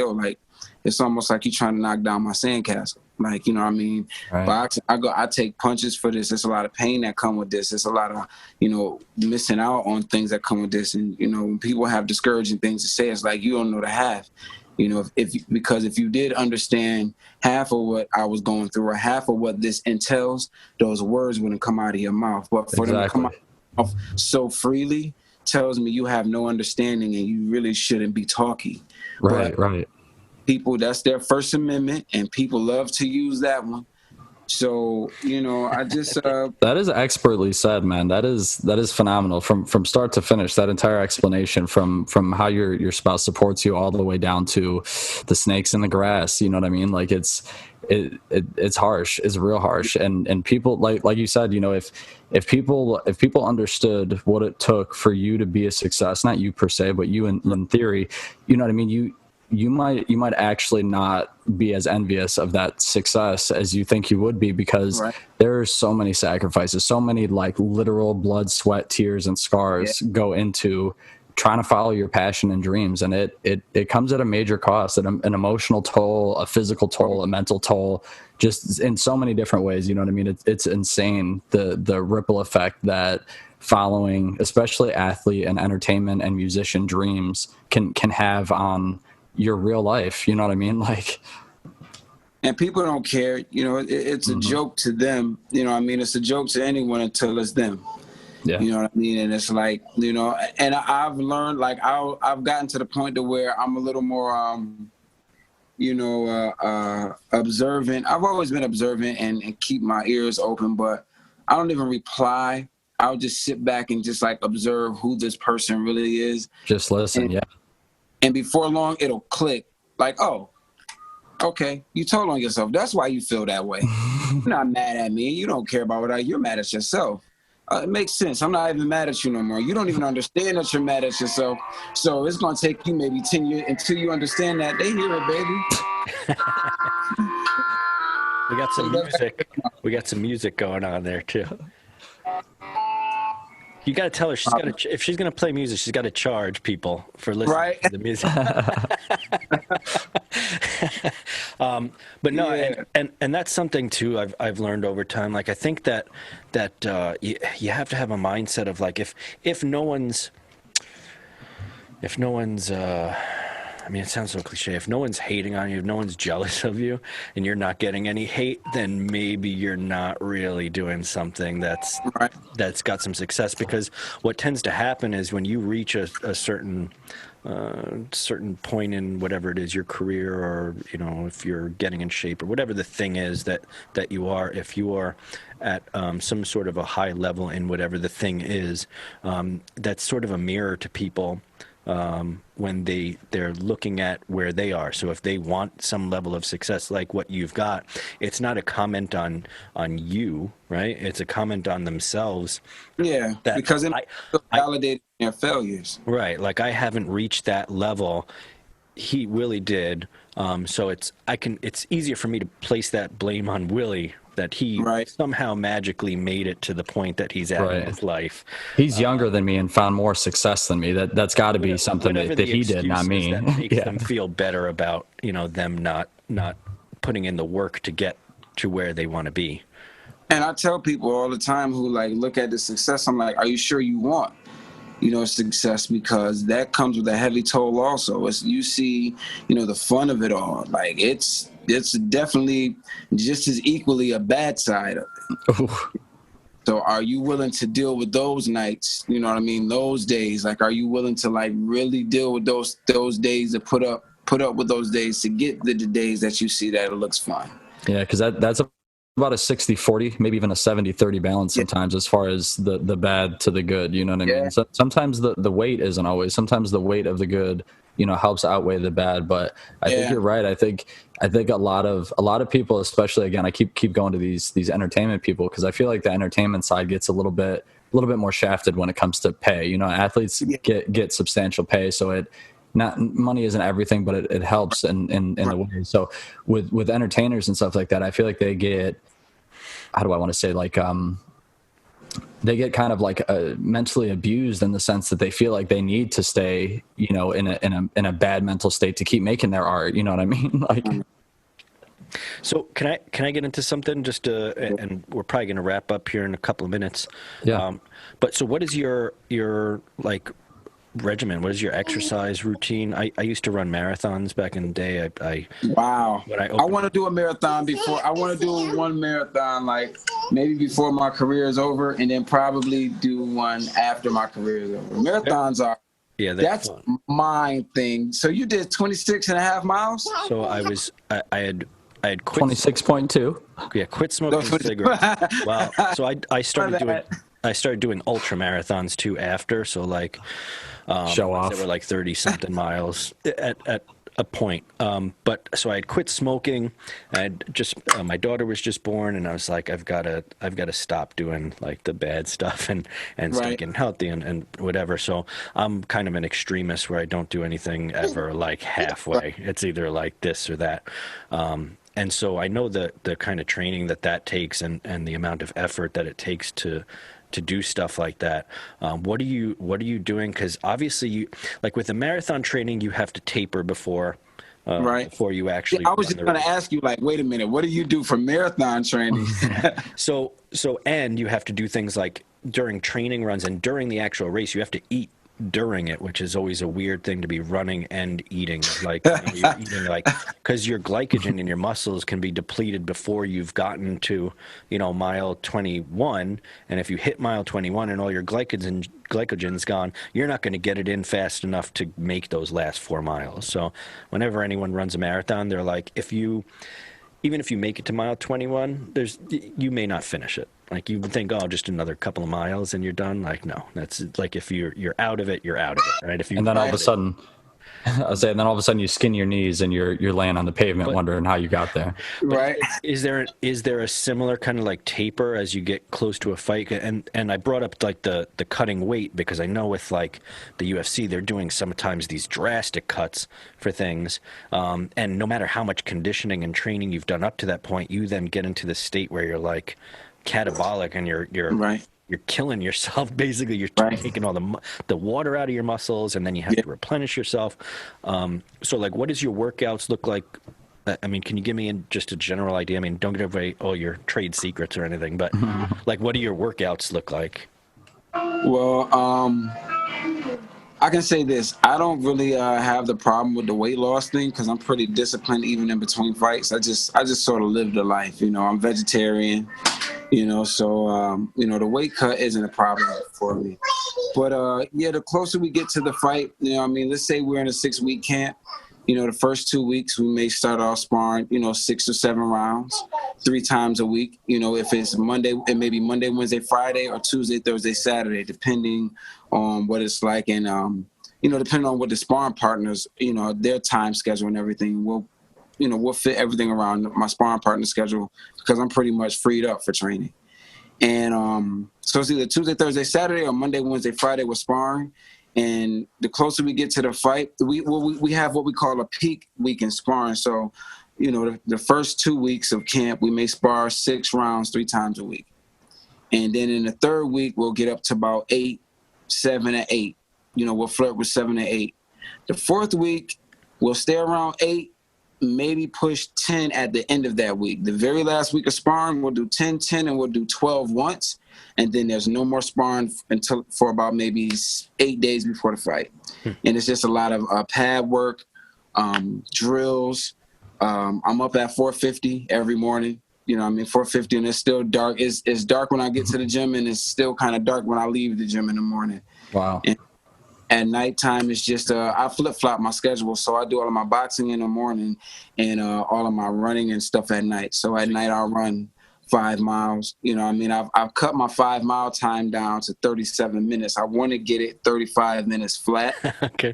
it's almost like you're trying to knock down my sandcastle. Like, you know what I mean? Right. Boxing, I take punches for this. There's a lot of pain that come with this. There's a lot of, missing out on things that come with this. And, when people have discouraging things to say, it's like, you don't know the half. Because if you did understand half of what I was going through or half of what this entails, those words wouldn't come out of your mouth. But for them to come out of your mouth so freely tells me you have no understanding and you really shouldn't be talking. Right. People, that's their First Amendment, and people love to use that one. So, I just that is expertly said, man. That is phenomenal from start to finish. That entire explanation from how your spouse supports you all the way down to the snakes in the grass. You know what I mean? Like it's harsh. It's real harsh. And people like you said, if people understood what it took for you to be a success, not you per se, but you in theory, you know what I mean? You might actually not be as envious of that success as you think you would be, because there are so many sacrifices, so many like literal blood, sweat, tears, and scars go into trying to follow your passion and dreams. And it comes at a major cost, an emotional toll, a physical toll, a mental toll, just in so many different ways. You know what I mean? It's insane, the ripple effect that following, especially athlete and entertainment and musician dreams can have on your real life. You know what I mean? Like, and people don't care, it's a joke to them. You know what I mean? It's a joke to anyone until it's them. Yeah. You know what I mean? And it's like, and I've learned, like, I've gotten to the point to where I'm a little more, observant. I've always been observant and keep my ears open, but I don't even reply. I'll just sit back and just like observe who this person really is. Just listen. And before long, it'll click. Like, oh, okay, you told on yourself. That's why you feel that way. You're not mad at me. You don't care about you're mad at yourself. It makes sense. I'm not even mad at you no more. You don't even understand that you're mad at yourself. So it's going to take you maybe 10 years until you understand that. They hear it, baby. We got some music. We got some music going on there, too. You got to tell her if she's going to play music, she's got to charge people for listening to the music. But no, and that's something too I've learned over time. Like, I think that you have to have a mindset of like, if no one's I mean, it sounds so cliche. If no one's hating on you, if no one's jealous of you, and you're not getting any hate, then maybe you're not really doing something that's got some success. Because what tends to happen is when you reach a certain certain point in whatever it is, your career, or if you're getting in shape or whatever the thing is that you are, if you are at some sort of a high level in whatever the thing is, that's sort of a mirror to people when they're looking at where they are. So if they want some level of success like what you've got, it's not a comment on you, right? It's a comment on themselves. Yeah, because it validated their failures. Right, like I haven't reached that level. He Willie did, so it's easier for me to place that blame on Willie, that he somehow magically made it to the point that he's at in his life. He's younger than me and found more success than me. That's got to be something that he did, not me. That makes them feel better about them not putting in the work to get to where they want to be. And I tell people all the time who look at the success, I'm like, are you sure you want success? Because that comes with a heavy toll also. You see the fun of it all. Like it's definitely just as equally a bad side of it. Ooh. So are you willing to deal with those nights? You know what I mean? Those days, are you willing to really deal with those days, to put up with those days to get the days that you see that it looks fun? Yeah, because that's about a 60-40, maybe even a 70-30 balance sometimes, as far as the bad to the good. You know what I mean? So sometimes the weight isn't always. Sometimes the weight of the good, helps outweigh the bad. But I think you're right. I think a lot of people, especially, again, I keep going to these entertainment people, because I feel like the entertainment side gets a little bit more shafted when it comes to pay. Athletes get substantial pay, so not money isn't everything, but it helps in a way. So with entertainers and stuff like that, I feel like they get, how do I want to say, they get kind of mentally abused, in the sense that they feel like they need to stay, in a bad mental state to keep making their art. You know what I mean? So can I get into something just and we're probably going to wrap up here in a couple of minutes. Yeah. But so what is your regimen? What is your exercise routine? I used to run marathons back in the day. I want to do a marathon before. I want to do one marathon, maybe before my career is over, and then probably do one after my career is over. Marathons are, that's fun. My thing. So you did 26 and a half miles? So I had quit 26.2. Yeah, quit smoking cigarettes. Wow. So I started doing ultra marathons too after. So show off. They were 30 something miles at a point. But so I had quit smoking. My daughter was just born, and I was like, I've got to stop doing the bad stuff and start getting healthy and whatever. So I'm kind of an extremist where I don't do anything ever halfway. It's either this or that. And so I know the kind of training that takes and the amount of effort that it takes to do stuff like that. What are you doing? Because obviously you, with the marathon training, you have to taper before before you actually. I was just going to ask you, wait a minute, what do you do for marathon training? So and you have to do things during training runs and during the actual race, you have to eat during it, which is always a weird thing to be running and eating. You're eating because your glycogen in your muscles can be depleted before you've gotten to mile 21, and if you hit mile 21 and all your glycogen's gone, you're not going to get it in fast enough to make those last 4 miles. So whenever anyone runs a marathon, they're like, even if you make it to mile 21, you may not finish it. You would think, just another couple of miles and you're done. No, that's if you're out of it, you're out of it, right? And then all of a sudden, you skin your knees and you're laying on the pavement wondering how you got there. Right. Is there a similar kind of taper as you get close to a fight? And I brought up the cutting weight because I know with the UFC, they're doing sometimes these drastic cuts for things. And no matter how much conditioning and training you've done up to that point, you then get into the state where you're catabolic and you're killing yourself. Basically, you're taking all the water out of your muscles, and then you have to replenish yourself. So what does your workouts look like? I mean, can you give me just a general idea? I mean, don't give away all your trade secrets or anything, but what do your workouts look like? Well, I can say this. I don't really have the problem with the weight loss thing because I'm pretty disciplined even in between fights. I just sort of live the life. I'm vegetarian, so, the weight cut isn't a problem for me. But yeah, the closer we get to the fight, you know what I mean, let's say we're in a 6-week camp. You know, the first 2 weeks we may start off sparring, 6 or 7 rounds, 3 times a week. You know, if it's Monday, it may be Monday, Wednesday, Friday, or Tuesday, Thursday, Saturday, depending on what it's like. And, depending on what the sparring partners, their time schedule and everything, we'll fit everything around my sparring partner schedule because I'm pretty much freed up for training. And so it's either Tuesday, Thursday, Saturday, or Monday, Wednesday, Friday with sparring. And the closer we get to the fight, we have what we call a peak week in sparring. So, the first 2 weeks of camp, we may spar 6 rounds 3 times a week. And then in the third week, we'll get up to about 8, 7, and 8. We'll flirt with 7 and 8. The fourth week, we'll stay around 8, maybe push 10 at the end of that week. The very last week of sparring, we'll do 10, 10, and we'll do 12 once. And then there's no more sparring for about maybe 8 days before the fight. And it's just a lot of pad work, drills. I'm up at 4:50 every morning. 4:50, and it's still dark. It's dark when I get to the gym, and it's still kind of dark when I leave the gym in the morning. Wow. And at nighttime, it's just I flip-flop my schedule. So I do all of my boxing in the morning and all of my running and stuff at night. So at night, I'll run 5 miles. I've cut my 5-mile time down to 37 minutes. I want to get it 35 minutes flat. Okay.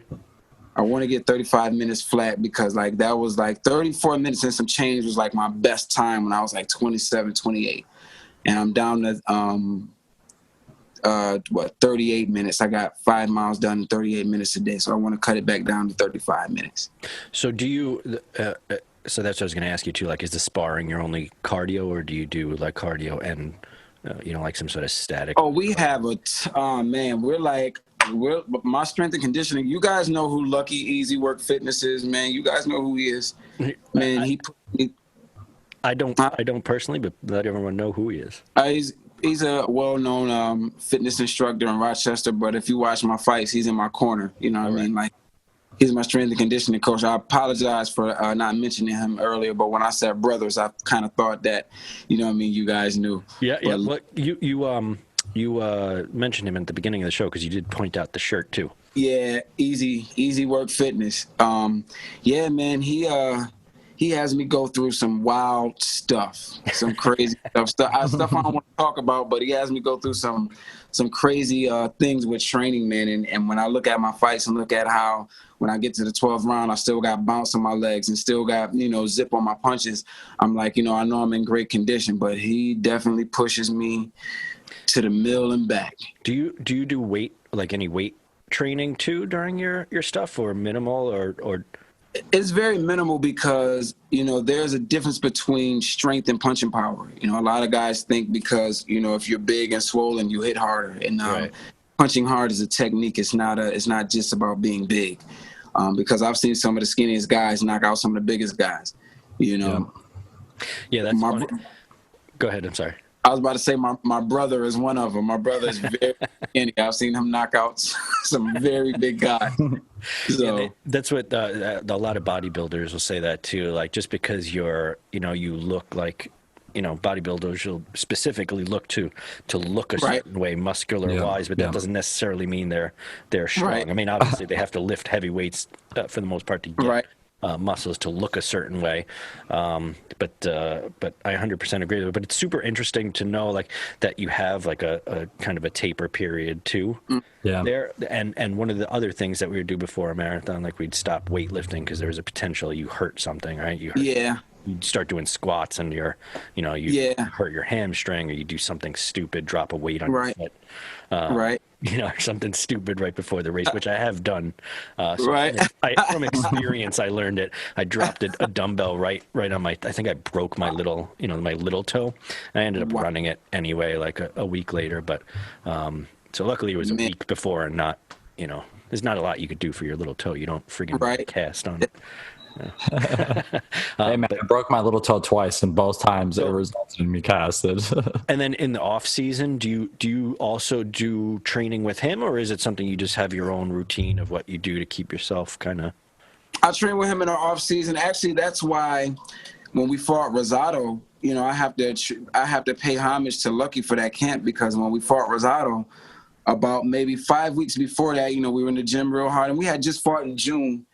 I want to get 35 minutes flat because that was 34 minutes and some change was my best time when I was 27, 28. And I'm down to 38 minutes. I got 5 miles done in 38 minutes a day. So I want to cut it back down to 35 minutes. So do you, so that's what I was going to ask you too, is the sparring your only cardio, or do you do cardio and, some sort of static? Oh, we have man, we're my strength and conditioning. You guys know who Lucky Easy Work Fitness is, man. You guys know who he is, man. I don't personally, but let everyone know who he is. He's a well-known fitness instructor in Rochester. But if you watch my fights, he's in my corner. You know what I mean? He's my strength and conditioning coach. I apologize for not mentioning him earlier, but when I said brothers, I kind of thought that, you guys knew. Yeah, yeah. Well, you mentioned him at the beginning of the show because you did point out the shirt too. Yeah, Easy Work Fitness. Yeah, man, he has me go through some wild stuff, some crazy stuff I don't want to talk about, but he has me go through some crazy things with training, man. And when I look at my fights and look at how when I get to the 12th round, I still got bounce on my legs and still got, zip on my punches, I'm I know I'm in great condition, but he definitely pushes me to the mill and back. Do you do weight, any weight training too during your stuff, or minimal or? It's very minimal because, there's a difference between strength and punching power. A lot of guys think because, if you're big and swollen, you hit harder. And right. Punching hard is a technique. It's not just about being big. Because I've seen some of the skinniest guys knock out some of the biggest guys, Yeah, that's funny. Go ahead. I'm sorry. I was about to say my brother is one of them. My brother is very skinny. I've seen him knock out some very big guys. So. Yeah, that's what a lot of bodybuilders will say that too. Just because you're, you look like, bodybuilders will specifically look to look a certain way, muscular wise, but that doesn't necessarily mean they're strong. Right. I mean, obviously they have to lift heavy weights for the most part to get muscles to look a certain way. But I 100% agree with it. But it's super interesting to know that you have a kind of a taper period too. Yeah. There and one of the other things that we would do before a marathon, we'd stop weightlifting because there was a potential you hurt something, right? You'd start doing squats and you hurt your hamstring, or you do something stupid, drop a weight on your foot. Something stupid right before the race, which I have done. From experience, I learned it. I dropped a dumbbell right on I think I broke my little, my little toe. And I ended up running it anyway, a week later. But so luckily it was a week before and not, there's not a lot you could do for your little toe. You don't friggin' cast on it. Hey man, I broke my little toe twice, and both times it resulted in me casted. And then in the off season, do you also do training with him, or is it something you just have your own routine of what you do to keep yourself kind of? I train with him in our off season. Actually, that's why when we fought Rosado, I have to pay homage to Lucky for that camp, because when we fought Rosado, about maybe 5 weeks before that, we were in the gym real hard, and we had just fought in June.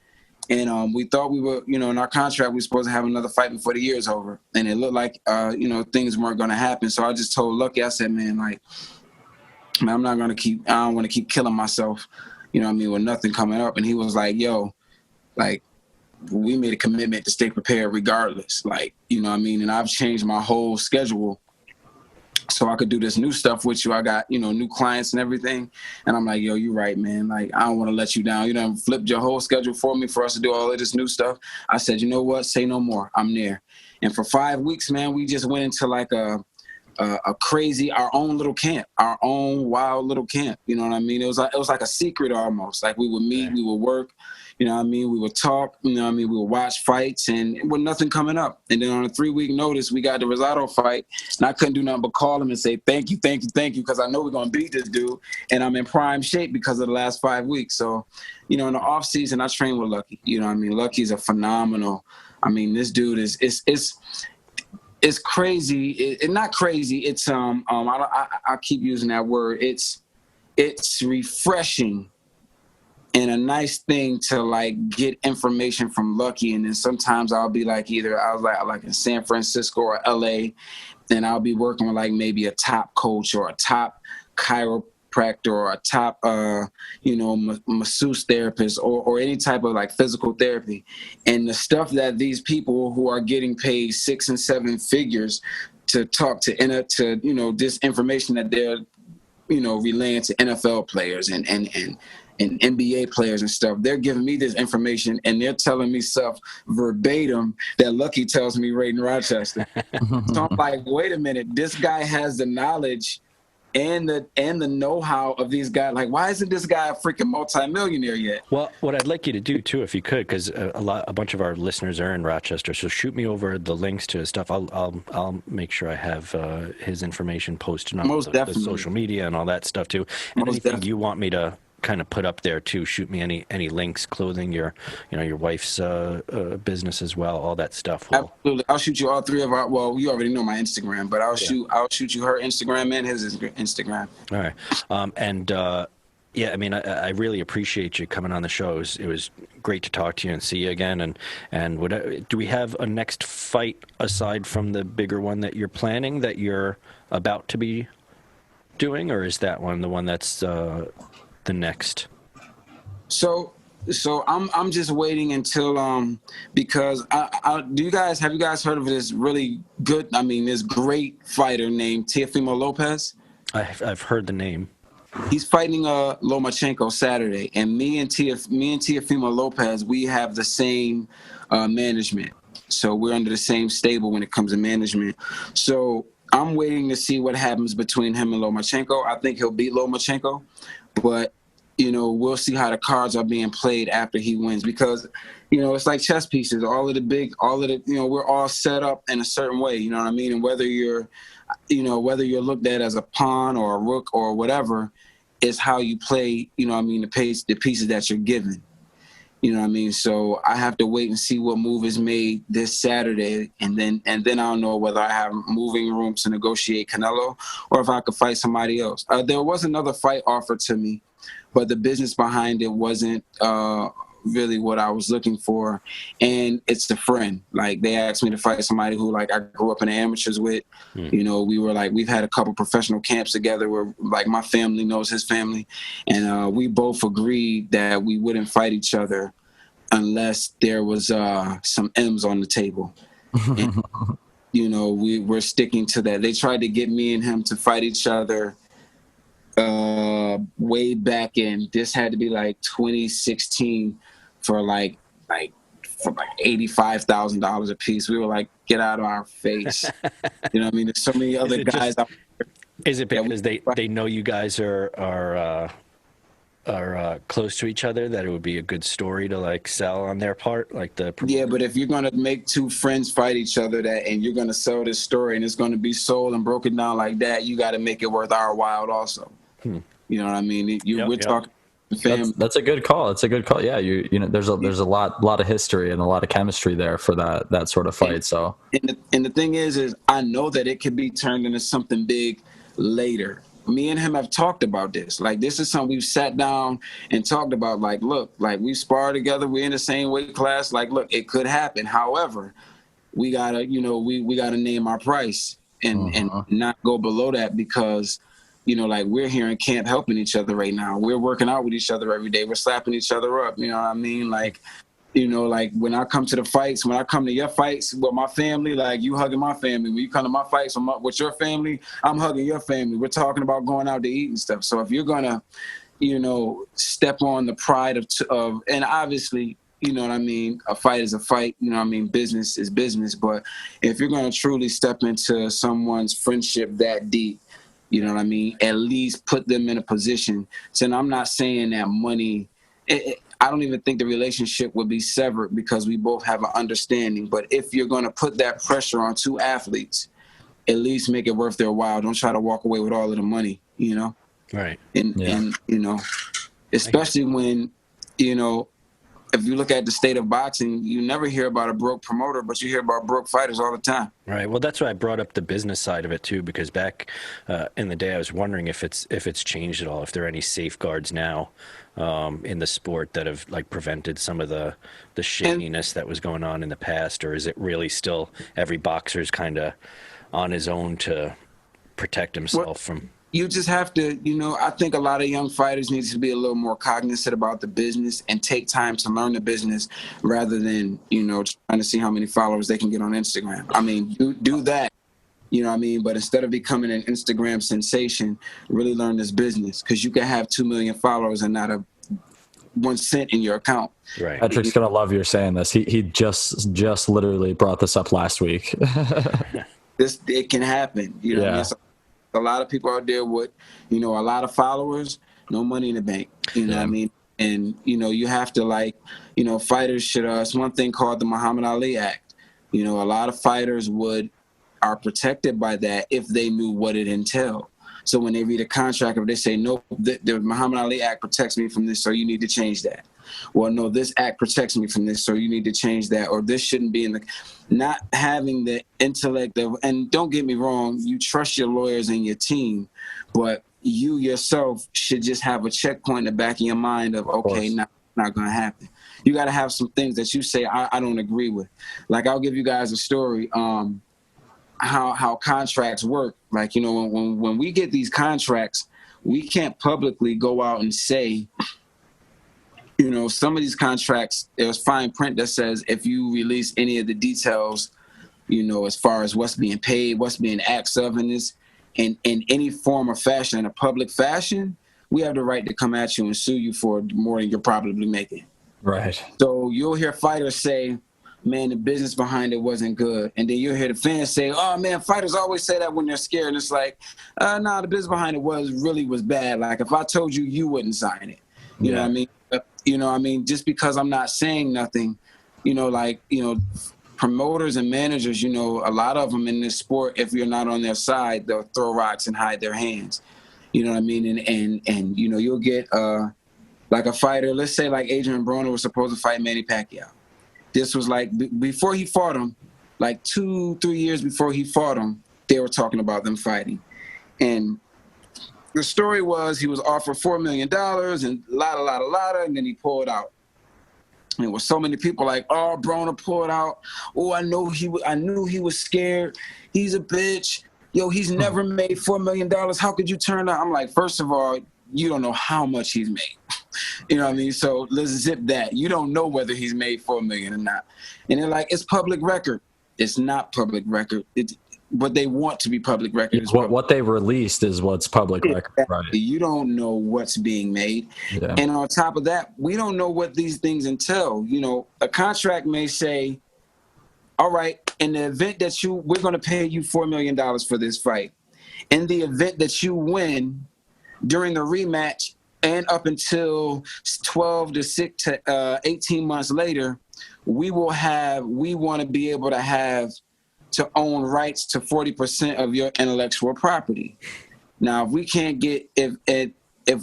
And we thought we were, in our contract, we were supposed to have another fight before the year's over. And it looked like, things weren't going to happen. So I just told Lucky, I said, man, I'm not going to I don't want to keep killing myself, with nothing coming up. And he was like, yo, we made a commitment to stay prepared regardless. And I've changed my whole schedule so I could do this new stuff with you. I got, new clients and everything. And I'm like, yo, you're right, man. I don't want to let you down. You done flipped your whole schedule for me for us to do all of this new stuff. I said, you know what? Say no more. I'm there. And for 5 weeks, man, we just went into a crazy, our own little camp, our own wild little camp. You know what I mean? It was like a secret almost. We would meet, we would work, we would talk, we would watch fights, and with nothing coming up. And then on a 3-week notice, we got the Rosado fight, and I couldn't do nothing but call him and say, thank you, because I know we're going to beat this dude, and I'm in prime shape because of the last 5 weeks. So, in the off season, I train with Lucky. Lucky's a phenomenal. This dude it's crazy. It's not crazy. It's I keep using that word. It's refreshing and a nice thing to get information from Lucky. And then sometimes I'll be either I was in San Francisco or LA, and I'll be working with maybe a top coach or a top chiropractor or a top masseuse therapist or any type of physical therapy. And the stuff that these people who are getting paid 6 and 7 figures to talk to this information that they're relaying to NFL players and NBA players and stuff, they're giving me this information and they're telling me stuff verbatim that Lucky tells me right in Rochester. So I'm like, wait a minute, this guy has the knowledge and the know-how of these guys. Why isn't this guy a freaking multimillionaire yet? Well, what I'd like you to do too, if you could, because a bunch of our listeners are in Rochester, so shoot me over the links to his stuff. I'll make sure I have his information posted on the social media and all that stuff too. And anything you want me to kind of put up there too, shoot me any links, clothing, your wife's business as well, all that stuff. Absolutely. I'll shoot you all three of our, well, you already know my Instagram, but I'll shoot you her Instagram and his Instagram. All right. I really appreciate you coming on the show. It was great to talk to you and see you again. And do we have a next fight aside from the bigger one that you're planning that you're about to be doing, or is that one the one that's the next? So I'm just waiting until because have you guys heard of this really good, this great fighter named Teofimo Lopez? I've heard the name. He's fighting Lomachenko Saturday, and me and Teofimo Lopez, we have the same management. So we're under the same stable when it comes to management. So I'm waiting to see what happens between him and Lomachenko. I think he'll beat Lomachenko, but we'll see how the cards are being played after he wins, because it's like chess pieces. We're all set up in a certain way. You know what I mean? And whether you're looked at as a pawn or a rook or whatever, is how you play. The pieces that you're given. You know what I mean? So I have to wait and see what move is made this Saturday, and then I'll know whether I have moving room to negotiate Canelo or if I could fight somebody else. There was another fight offered to me, but the business behind it wasn't really what I was looking for. And it's a friend. They asked me to fight somebody who I grew up in the amateurs with. We were we've had a couple professional camps together where my family knows his family. And we both agreed that we wouldn't fight each other unless there was some M's on the table. And, we're sticking to that. They tried to get me and him to fight each other way back in, this had to be 2016 for $85,000 a piece. We were get out of our face. There's so many other guys. Is it because they know you guys are close to each other that it would be a good story to sell on their part, Yeah, but if you're gonna make two friends fight each other and you're gonna sell this story and it's gonna be sold and broken down like that, you got to make it worth our while also. You know what I mean? We're talking family. That's a good call. It's a good call. Yeah, there's a lot of history and a lot of chemistry there for that sort of fight. So and the thing is I know that it could be turned into something big later. me and him have talked about this. Like, this is something we've sat down and talked about. Like, look, like, we spar together. We're in the same weight class. Like, look, it could happen. However, we gotta, we gotta name our price and not go below that, because, like, we're here in camp helping each other right now. We're working out with each other every day. We're slapping each other up. You know what I mean? Like, like, when I come to the fights, when I come to your fights with my family, like, you hugging my family. When you come to my fights with your family, I'm hugging your family. We're talking about going out to eat and stuff. So if you're gonna, step on the pride of, and obviously, you know what I mean, a fight is a fight. You know what I mean, business is business. But if you're gonna truly step into someone's friendship that deep, you know what I mean, at least put them in a position. So, and I'm not saying that money. I don't even think the relationship would be severed, because we both have an understanding. But if you're going to put that pressure on two athletes, at least make it worth their while. Don't try to walk away with all of the money, Right. And especially when, if you look at the state of boxing, you never hear about a broke promoter, but you hear about broke fighters all the time. Right. Well, that's why I brought up the business side of it too, because back in the day, I was wondering if it's changed at all, if there are any safeguards now in the sport that have, like, prevented some of the shadiness that was going on in the past, or is it really still every boxer's kind of on his own to protect himself from? You just have to, I think a lot of young fighters need to be a little more cognizant about the business and take time to learn the business, rather than, trying to see how many followers they can get on Instagram. I mean, do that, you know what I mean? But instead of becoming an Instagram sensation, really learn this business, because you can have 2 million followers and not a 1 cent in your account. Right. Patrick's going to love you're saying this. He just literally brought this up last week. It can happen. You know what I mean? So, a lot of people out there with, a lot of followers, no money in the bank. You know what I mean? And, you have to, fighters should, it's one thing called the Muhammad Ali Act. A lot of fighters are protected by that if they knew what it entailed. So when they read a contract, if they say, no, the Muhammad Ali Act protects me from this, so you need to change that. Well, no, this act protects me from this, so you need to change that. Or this shouldn't be in the, not having the intellect of, and don't get me wrong, you trust your lawyers and your team, but you yourself should just have a checkpoint in the back of your mind of, okay, not going to happen. You got to have some things that you say, I don't agree with. Like, I'll give you guys a story, how contracts work. Like, when we get these contracts, we can't publicly go out and say, some of these contracts, there's fine print that says if you release any of the details, as far as what's being paid, what's being asked of in this, in any form or fashion, in a public fashion, we have the right to come at you and sue you for more than you're probably making. Right. So you'll hear fighters say, man, the business behind it wasn't good. And then you'll hear the fans say, oh, man, fighters always say that when they're scared. And it's like, nah, the business behind it was bad. Like, if I told you, you wouldn't sign it. You know what I mean? Just because I'm not saying nothing, promoters and managers, a lot of them in this sport, if you're not on their side, they'll throw rocks and hide their hands. You know what I mean? And you'll get like a fighter, let's say like Adrian Broner was supposed to fight Manny Pacquiao. This was like before he fought him, like 2-3 years before he fought him, they were talking about them fighting. And the story was he was offered $4 million and lotta, and then he pulled out. And there were so many people like, oh, Broner pulled out. Oh, I knew he was scared. He's a bitch. Yo, he's never made $4 million. How could you turn out? I'm like, first of all, you don't know how much he's made. You know what I mean? So let's zip that. You don't know whether he's made $4 million or not. And they're like, it's public record. It's not public record. But they want to be public record. What they released is what's public record. Right. You don't know what's being made. Yeah. And on top of that, we don't know what these things entail. A contract may say, all right, in the event that we're going to pay you $4 million for this fight. In the event that you win during the rematch and up until 12 to 18 months later, we want to be able to own rights to 40% of your intellectual property. Now, if we can't get, if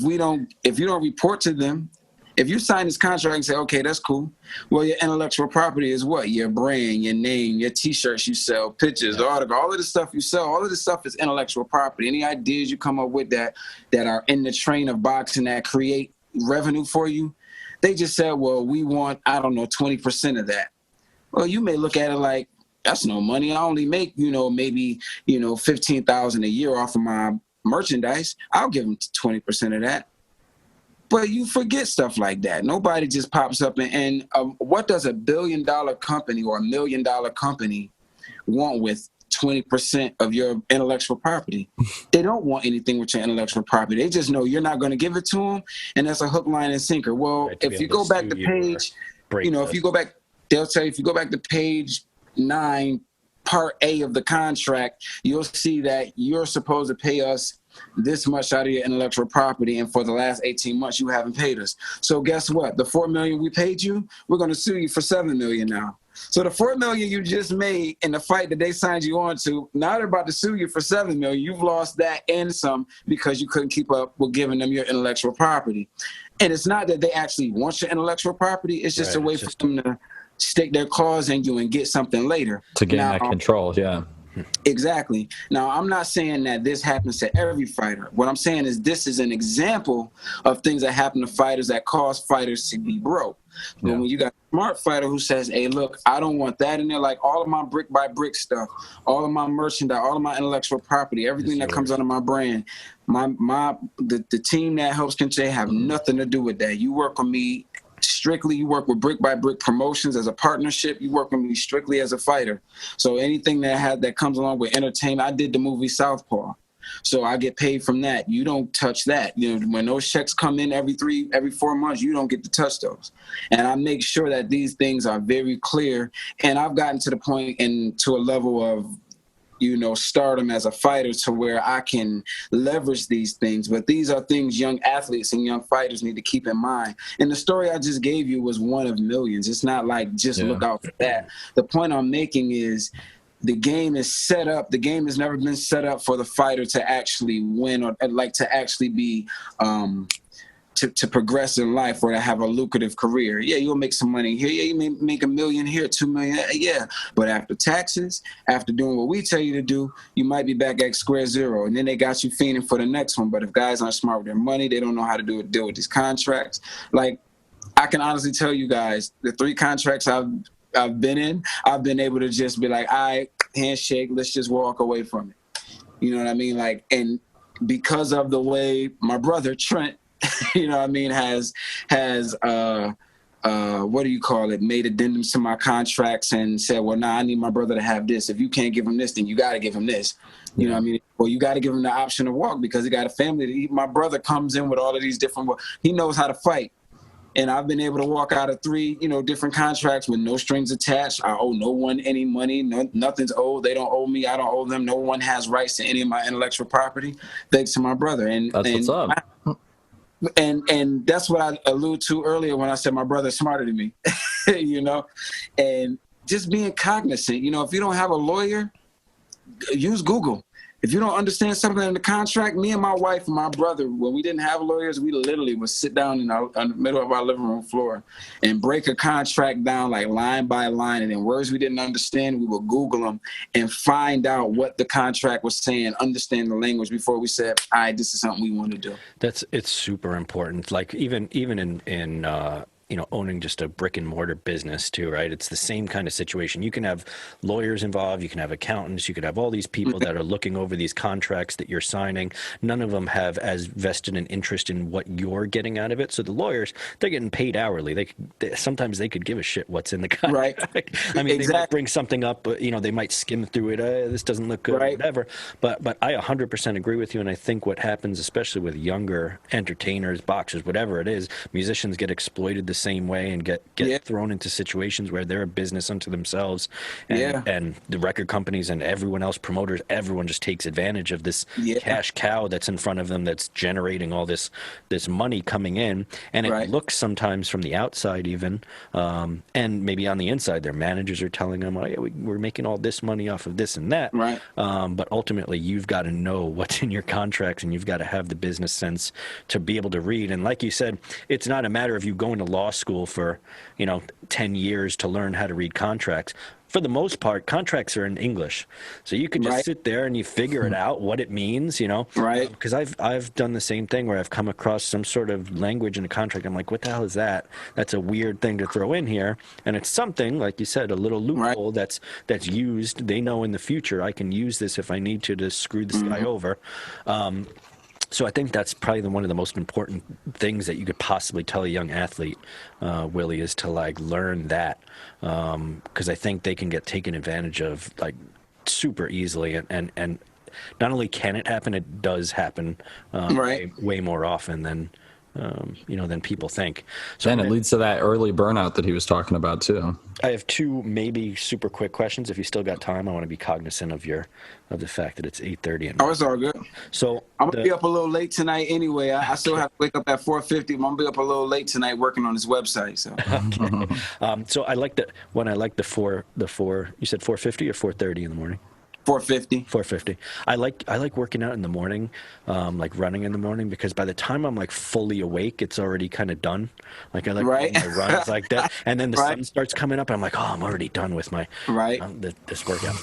you don't report to them If you sign this contract and say, okay, that's cool. Well, your intellectual property is what? Your brand, your name, your T-shirts you sell, pictures, the article, all of the stuff you sell, all of this stuff is intellectual property. Any ideas you come up with that are in the train of boxing that create revenue for you, they just said, well, we want, I don't know, 20% of that. Well, you may look at it like, that's no money. I only make, maybe, $15,000 a year off of my merchandise. I'll give them 20% of that. But you forget stuff like that. Nobody just pops up and what does $1 billion company or $1 million company want with 20% of your intellectual property? They don't want anything with your intellectual property. They just know you're not going to give it to them, and that's a hook, line, and sinker. Well, right, if you go back to page, if you go back, they'll tell you if you go back to page 9, part A of the contract, you'll see that you're supposed to pay us this much out of your intellectual property, and for the last 18 months you haven't paid us. So guess what? The $4 million we paid you, we're going to sue you for $7 million now. So the $4 million you just made in the fight that they signed you on to, now they're about to sue you for $7 million. You've lost that and some because you couldn't keep up with giving them your intellectual property. And it's not that they actually want your intellectual property. It's just a way for them to stick their claws in you and get something later. To gain that control, yeah. Exactly. Now, I'm not saying that this happens to every fighter. What I'm saying is this is an example of things that happen to fighters that cause fighters to be broke. But when you got a smart fighter who says, hey, look, I don't want that in there, like all of my brick by brick stuff, all of my merchandise, all of my intellectual property, everything that comes under my brand, the team that helps Kinche have nothing to do with that. You work with me strictly, you work with Brick by Brick Promotions as a partnership. You work with me strictly as a fighter. So anything that comes along with entertainment, I did the movie Southpaw, so I get paid from that. You don't touch that. When those checks come in every 4 months, you don't get to touch those. And I make sure that these things are very clear. And I've gotten to the point and to a level of stardom as a fighter to where I can leverage these things. But these are things young athletes and young fighters need to keep in mind. And the story I just gave you was one of millions. It's not like just look out for that. The point I'm making is the game is set up. The game has never been set up for the fighter to actually win or like to actually be to progress in life or to have a lucrative career. Yeah, you'll make some money here. Yeah, you may make $1 million here, $2 million. Yeah, but after taxes, after doing what we tell you to do, you might be back at square zero. And then they got you fiending for the next one. But if guys aren't smart with their money, they don't know how to deal with these contracts. Like, I can honestly tell you guys, the 3 contracts I've been in, I've been able to just be like, all right, handshake, let's just walk away from it. You know what I mean? Like, and because of the way my brother Trent, has what do you call it, made addendums to my contracts and said, well, I need my brother to have this. If you can't give him this, then you got to give him this. You know what I mean? Well, you got to give him the option to walk because he got a family. My brother comes in with all of these different, he knows how to fight. And I've been able to walk out of 3, different contracts with no strings attached. I owe no one any money. Nothing's owed. They don't owe me. I don't owe them. No one has rights to any of my intellectual property, thanks to my brother. And that's what's up. And that's what I alluded to earlier when I said my brother's smarter than me, and just being cognizant. If you don't have a lawyer, use Google. If you don't understand something in the contract, me and my wife and my brother, when we didn't have lawyers, we literally would sit down in the middle of our living room floor and break a contract down like line by line. And in words we didn't understand, we would Google them and find out what the contract was saying, understand the language before we said, all right, this is something we want to do. It's super important. Like even in owning just a brick and mortar business too, right? It's the same kind of situation. You can have lawyers involved, you can have accountants, you could have all these people that are looking over these contracts that you're signing. None of them have as vested an interest in what you're getting out of it. So the lawyers, they're getting paid hourly. Sometimes they could give a shit what's in the contract. Right. I mean, exactly. They might bring something up, but they might skim through it. This doesn't look good, right. Whatever. But I 100% agree with you. And I think what happens, especially with younger entertainers, boxers, whatever it is, musicians get exploited the same way and get thrown into situations where they're a business unto themselves, and the record companies and everyone else, promoters, everyone just takes advantage of this cash cow that's in front of them, that's generating all this money coming in, and it looks sometimes from the outside even, and maybe on the inside their managers are telling them, oh yeah, we're making all this money off of this and that, but ultimately you've got to know what's in your contracts, and you've got to have the business sense to be able to read. And like you said, it's not a matter of you going to law school for 10 years to learn how to read contracts. For the most part, contracts are in English, so you could just sit there and you figure it out what it means, Because I've done the same thing where I've come across some sort of language in a contract. I'm like, what the hell is that? That's a weird thing to throw in here, and it's something, like you said, a little loophole that's used. They know in the future I can use this if I need to screw this guy over. So I think that's probably one of the most important things that you could possibly tell a young athlete, Willie, is to learn that, because I think they can get taken advantage of super easily, and not only can it happen, it does happen way more often than than people think. So and it leads to that early burnout that he was talking about too. I have two maybe super quick questions. If you still got time, I want to be cognizant of the fact that it's 8:30. Oh, it's all good. So I'm gonna be up a little late tonight anyway. I still have to wake up at 4:50. I'm gonna be up a little late tonight working on his website. So so I like the four. You said 4:50 or 4:30 in the morning. 4:50. 4:50. I like working out in the morning, like running in the morning, because by the time I'm fully awake, it's already kind of done. I like my runs like that, and then the sun starts coming up, and I'm like, oh, I'm already done with my this workout.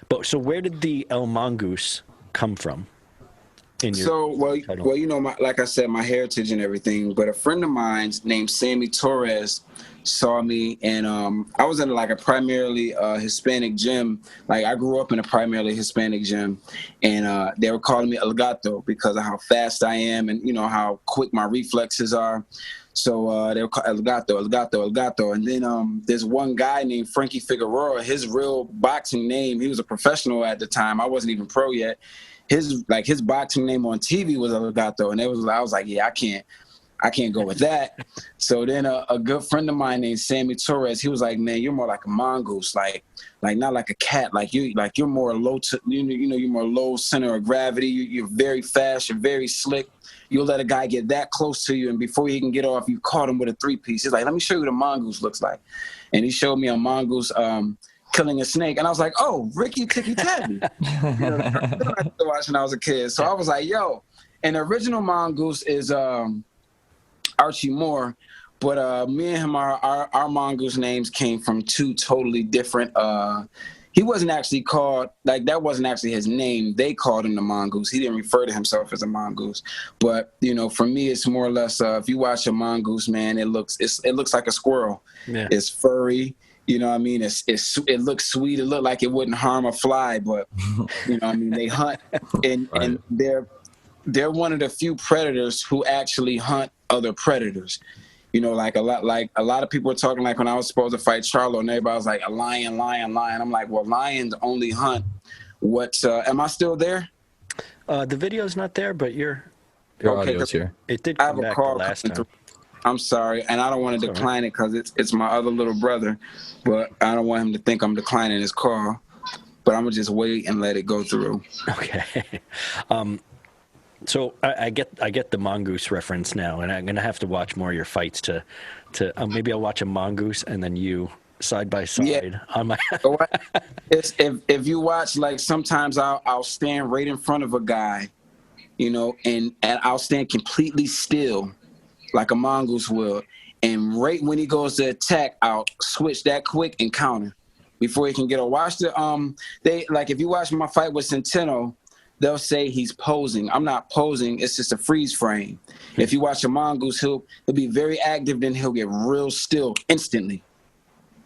But so where did the El Mongoose come from? Well, like I said, my heritage and everything. But a friend of mine named Sammy Torres saw me, and I was in a primarily Hispanic gym. I grew up in a primarily Hispanic gym, and they were calling me El Gato because of how fast I am and how quick my reflexes are. So they were called El Gato, El Gato, El Gato. And then there's one guy named Frankie Figueroa. His real boxing name, he was a professional at the time. I wasn't even pro yet. His boxing name on TV was El Gato, and I was like, yeah, I can't go with that. So then a good friend of mine named Sammy Torres, he was like, man, you're more like a mongoose, like not like a cat, you're more low you're more low center of gravity. You're very fast, you're very slick. You'll let a guy get that close to you, and before he can get off, you caught him with a 3-piece. He's like, let me show you what a mongoose looks like. And he showed me a mongoose killing a snake, and I was like, oh, Ricky Tikki Tavi. I used to watch when I was a kid. So I was like, yo, and the original mongoose is Archie Moore, but me and him, our mongoose names came from two totally different. He wasn't actually called, that wasn't actually his name. They called him the mongoose. He didn't refer to himself as a mongoose. But for me, it's more or less if you watch a mongoose, man, it looks like a squirrel. Yeah. It's furry. You know what I mean? It looks sweet. It looked like it wouldn't harm a fly, but they hunt, and they're one of the few predators who actually hunt other predators. A lot of people were talking when I was supposed to fight Charlo, and everybody was like, a lion, lion, lion. I'm like, well, lions only hunt what? Am I still there? The video's not there, but your audio's here. It did come back the last time. I'm sorry, and I don't want to decline it because it's my other little brother, but I don't want him to think I'm declining his call. But I'm gonna just wait and let it go through. Okay. So I get the mongoose reference now, and I'm gonna have to watch more of your fights to maybe I'll watch a mongoose and then you side by side on my. if you watch, sometimes I'll stand right in front of a guy, and I'll stand completely still, like a mongoose will, and right when he goes to attack, I'll switch that quick and counter before he can get on. Watch if you watch my fight with Centeno, they'll say he's posing. I'm not posing. It's just a freeze frame. If you watch a mongoose, he'll be very active, then he'll get real still instantly.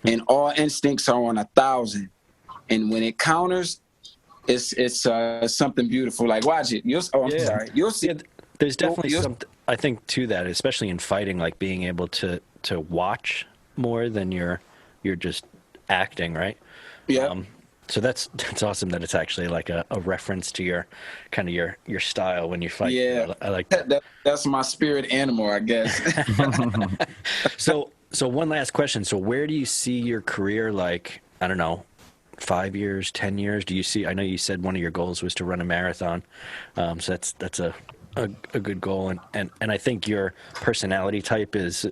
And all instincts are on 1,000. And when it counters, it's something beautiful. Watch it. Sorry. You'll see. Yeah, there's definitely something, I think, to that, especially in fighting, being able to watch more than you're just acting, right? Yeah. So that's awesome that it's actually like a reference to your kind of your style when you fight. Yeah, I like that. that's my spirit animal, I guess. So one last question. So where do you see your career, like, I don't know, 5 years, 10 years? Do you see, I know you said one of your goals was to run a marathon. So that's a good goal. And I think your personality type is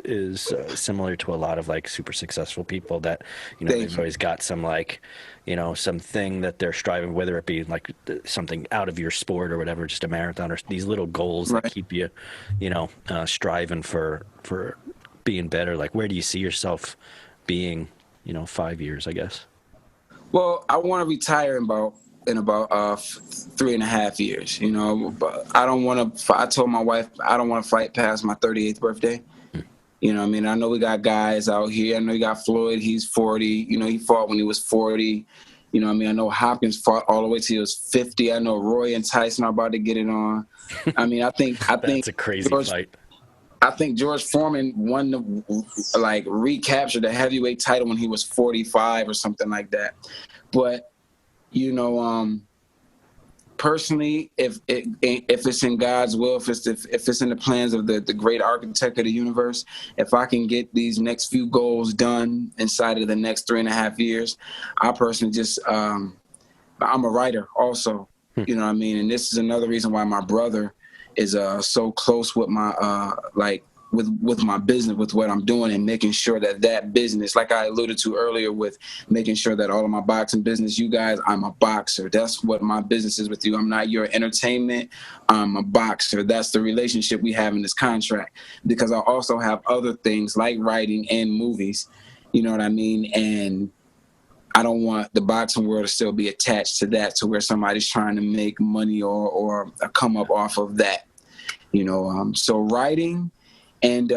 similar to a lot of like super successful people that, they've always got some like, something that they're striving, whether it be like something out of your sport or whatever, just a marathon or these little goals that Right. keep you, striving for being better. Like, where do you see yourself being, 5 years, I guess? Well, I want to retire in about 3.5 years. But I don't want to. I told my wife I don't want to fight past my 38th birthday. I mean, I know we got guys out here. I know you got Floyd. He's 40. He fought when he was 40. I mean, I know Hopkins fought all the way till he was 50. I know Roy and Tyson are about to get it on. I mean, I think That's a crazy fight. I think George Foreman recaptured the heavyweight title when he was 45 or something like that. But, personally, if it's in God's will, if it's in the plans of the great architect of the universe, if I can get these next few goals done inside of the next 3.5 years, I personally I'm a writer also, you know what I mean? And this is another reason why my brother is so close with my with my business, with what I'm doing, and making sure that business, like I alluded to earlier, with making sure that all of my boxing business, you guys, I'm a boxer. That's what my business is with you. I'm not your entertainment. I'm a boxer. That's the relationship we have in this contract, because I also have other things like writing and movies, you know what I mean? And I don't want the boxing world to still be attached to that, to where somebody's trying to make money or come up off of that, so writing. And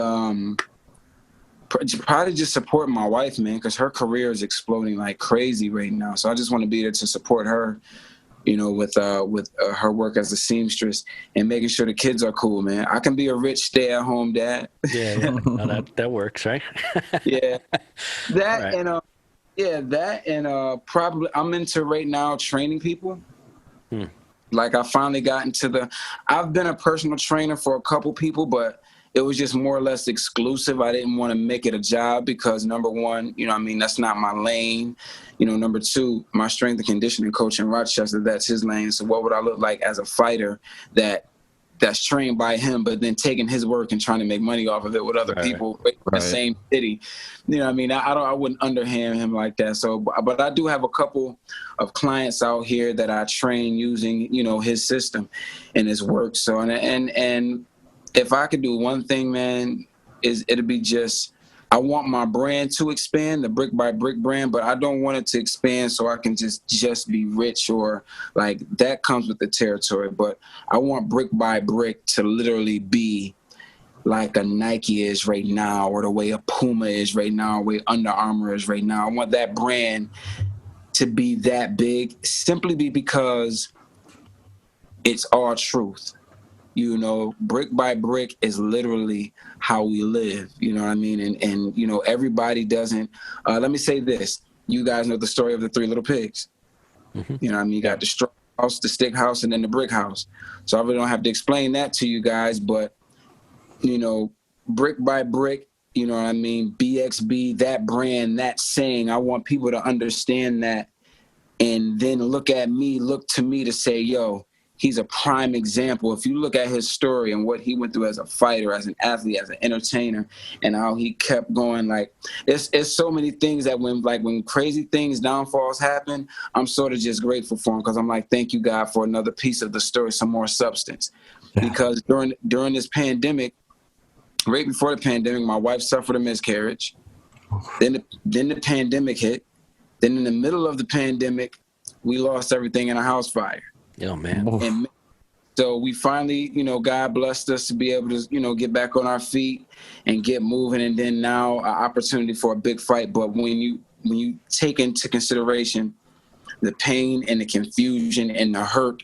probably just support my wife, man, because her career is exploding like crazy right now. So I just want to be there to support her, with her work as a seamstress, and making sure the kids are cool, man. I can be a rich stay-at-home dad. Yeah. No, that works, right? Yeah, that right. Probably I'm into right now training people. Like, I finally got into I've been a personal trainer for a couple people, but it was just more or less exclusive. I didn't want to make it a job because, number one, that's not my lane. Number two, my strength and conditioning coach in Rochester, that's his lane. So what would I look like as a fighter that's trained by him, but then taking his work and trying to make money off of it with other people in the same city? I wouldn't underhand him like that. So, but I do have a couple of clients out here that I train using, his system and his work. So, and if I could do one thing, man, it'd be just, I want my brand to expand, the Brick by Brick brand, but I don't want it to expand so I can just be rich, or like that comes with the territory. But I want Brick by Brick to literally be like a Nike is right now, or the way a Puma is right now, or the way Under Armour is right now. I want that brand to be that big, simply because it's all truth. Brick by brick is literally how we live, you know what I mean? And everybody doesn't, let me say this. You guys know the story of the Three Little Pigs. You know what I mean? You got the straw house, the stick house, and then the brick house. So I really don't have to explain that to you guys, but, brick by brick, you know what I mean? BXB, that brand, that saying, I want people to understand that, and then look to me to say, yo, he's a prime example. If you look at his story and what he went through as a fighter, as an athlete, as an entertainer, and how he kept going, like, it's so many things that when crazy things, downfalls happen, I'm sort of just grateful for him, because I'm like, thank you, God, for another piece of the story, some more substance. Yeah. Because during this pandemic, right before the pandemic, my wife suffered a miscarriage. Then the pandemic hit. Then in the middle of the pandemic, we lost everything in a house fire. Oh, man. And so we finally, God blessed us to be able to, get back on our feet and get moving. And then now an opportunity for a big fight. But when you take into consideration the pain and the confusion and the hurt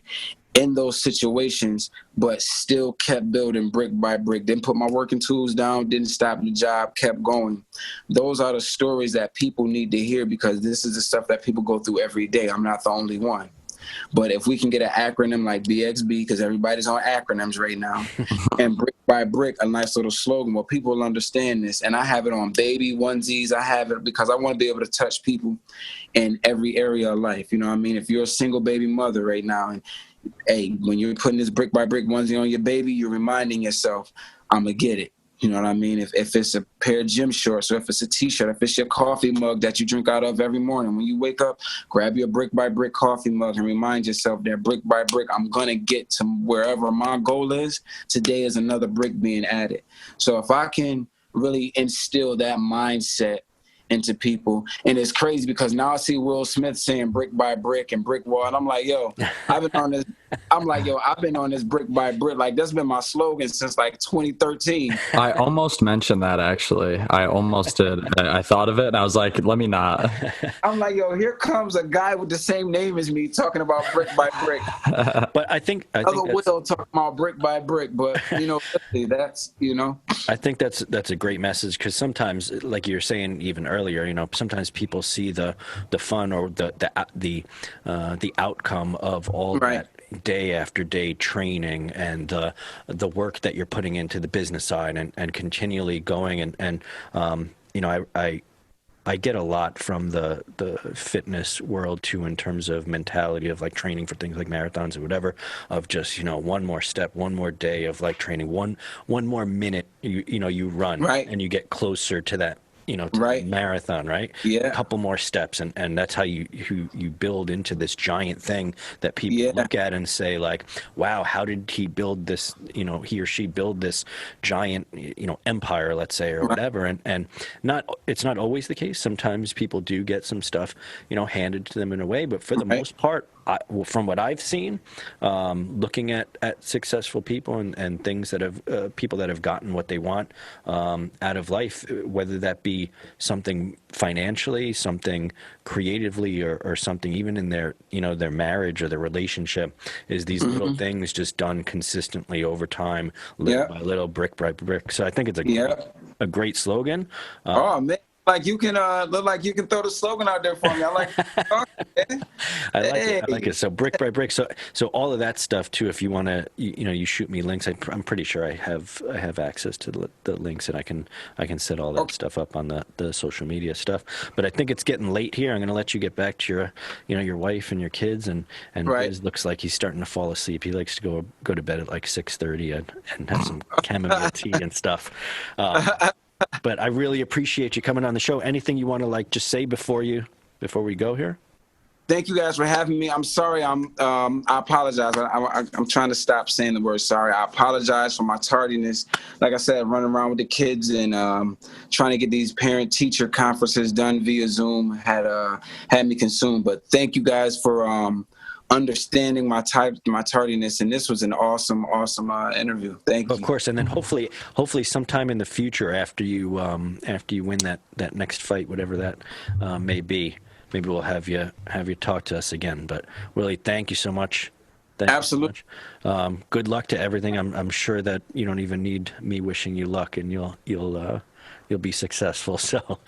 in those situations, but still kept building brick by brick. Didn't put my working tools down, didn't stop the job, kept going. Those are the stories that people need to hear, because this is the stuff that people go through every day. I'm not the only one. But if we can get an acronym like BXB, because everybody's on acronyms right now, and brick by brick, a nice little slogan, well, people will understand this. And I have it on baby onesies. I have it because I want to be able to touch people in every area of life. You know what I mean? If you're a single baby mother right now, and hey, when you're putting this brick by brick onesie on your baby, you're reminding yourself, I'm going to get it. You know what I mean? If it's a pair of gym shorts, or if it's a T-shirt, if it's your coffee mug that you drink out of every morning, when you wake up, grab your brick by brick coffee mug and remind yourself that brick by brick, I'm going to get to wherever my goal is. Today is another brick being added. So if I can really instill that mindset into people, and it's crazy because now I see Will Smith saying brick by brick and brick wall, and I'm like, yo, I've been on this brick by brick. Like, that's been my slogan since like 2013. I almost mentioned that, actually. I almost did. I thought of it and I was like, let me not. I'm like, yo, here comes a guy with the same name as me talking about brick by brick. But I think Will talking about brick by brick, but that's I think that's a great message, because sometimes, like you were saying even earlier, sometimes people see the fun or the outcome of all right. that day after day training and the work that you're putting into the business side and continually going and I get a lot from the fitness world too, in terms of mentality of like training for things like marathons or whatever, of just, one more step, one more day of like training, one more minute you run, right. and you get closer to that, to right. the marathon, right? Yeah. A couple more steps, and that's how you build into this giant thing that people look at and say like, wow, how did he build this, he or she build this giant, empire, let's say, or whatever. And it's not always the case. Sometimes people do get some stuff, handed to them in a way, but for the most part, from what I've seen, looking at successful people and things that have people that have gotten what they want out of life, whether that be something financially, something creatively, or something even in their their marriage or their relationship, is these little things just done consistently over time, little by little, brick by brick. So I think it's a great slogan. Oh man. Like you can look like you can throw the slogan out there for me. I like it. I like it. So brick by brick. So all of that stuff too. If you want to, you shoot me links. I'm pretty sure I have access to the links, and I can set all that stuff up on the social media stuff. But I think it's getting late here. I'm going to let you get back to your your wife and your kids, and Biz looks like he's starting to fall asleep. He likes to go to bed at like 6:30 and have some chamomile tea and stuff. But I really appreciate you coming on the show. Anything you want to like just say before we go here? Thank you guys for having me. I'm sorry. I apologize. I'm trying to stop saying the word sorry. I apologize for my tardiness. Like I said, running around with the kids and trying to get these parent-teacher conferences done via Zoom had me consumed. But thank you guys for understanding my tardiness, and this was an awesome interview. Thank you. Of course, and then hopefully sometime in the future, after you win that next fight, whatever that may be, maybe we'll have you talk to us again. But Willie, thank you so much. Absolutely. So much. Good luck to everything. I'm sure that you don't even need me wishing you luck, and you'll be successful. So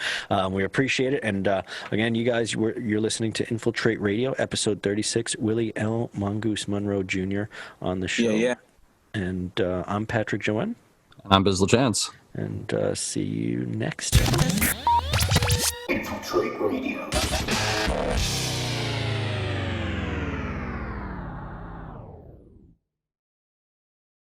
we appreciate it. And again, you guys, you're listening to Infiltrate Radio, episode 36. Willie L. Mongoose Monroe Jr. on the show. Yeah. And I'm Patrick Joanne. I'm Biz LaChance. And see you next time. Infiltrate Radio.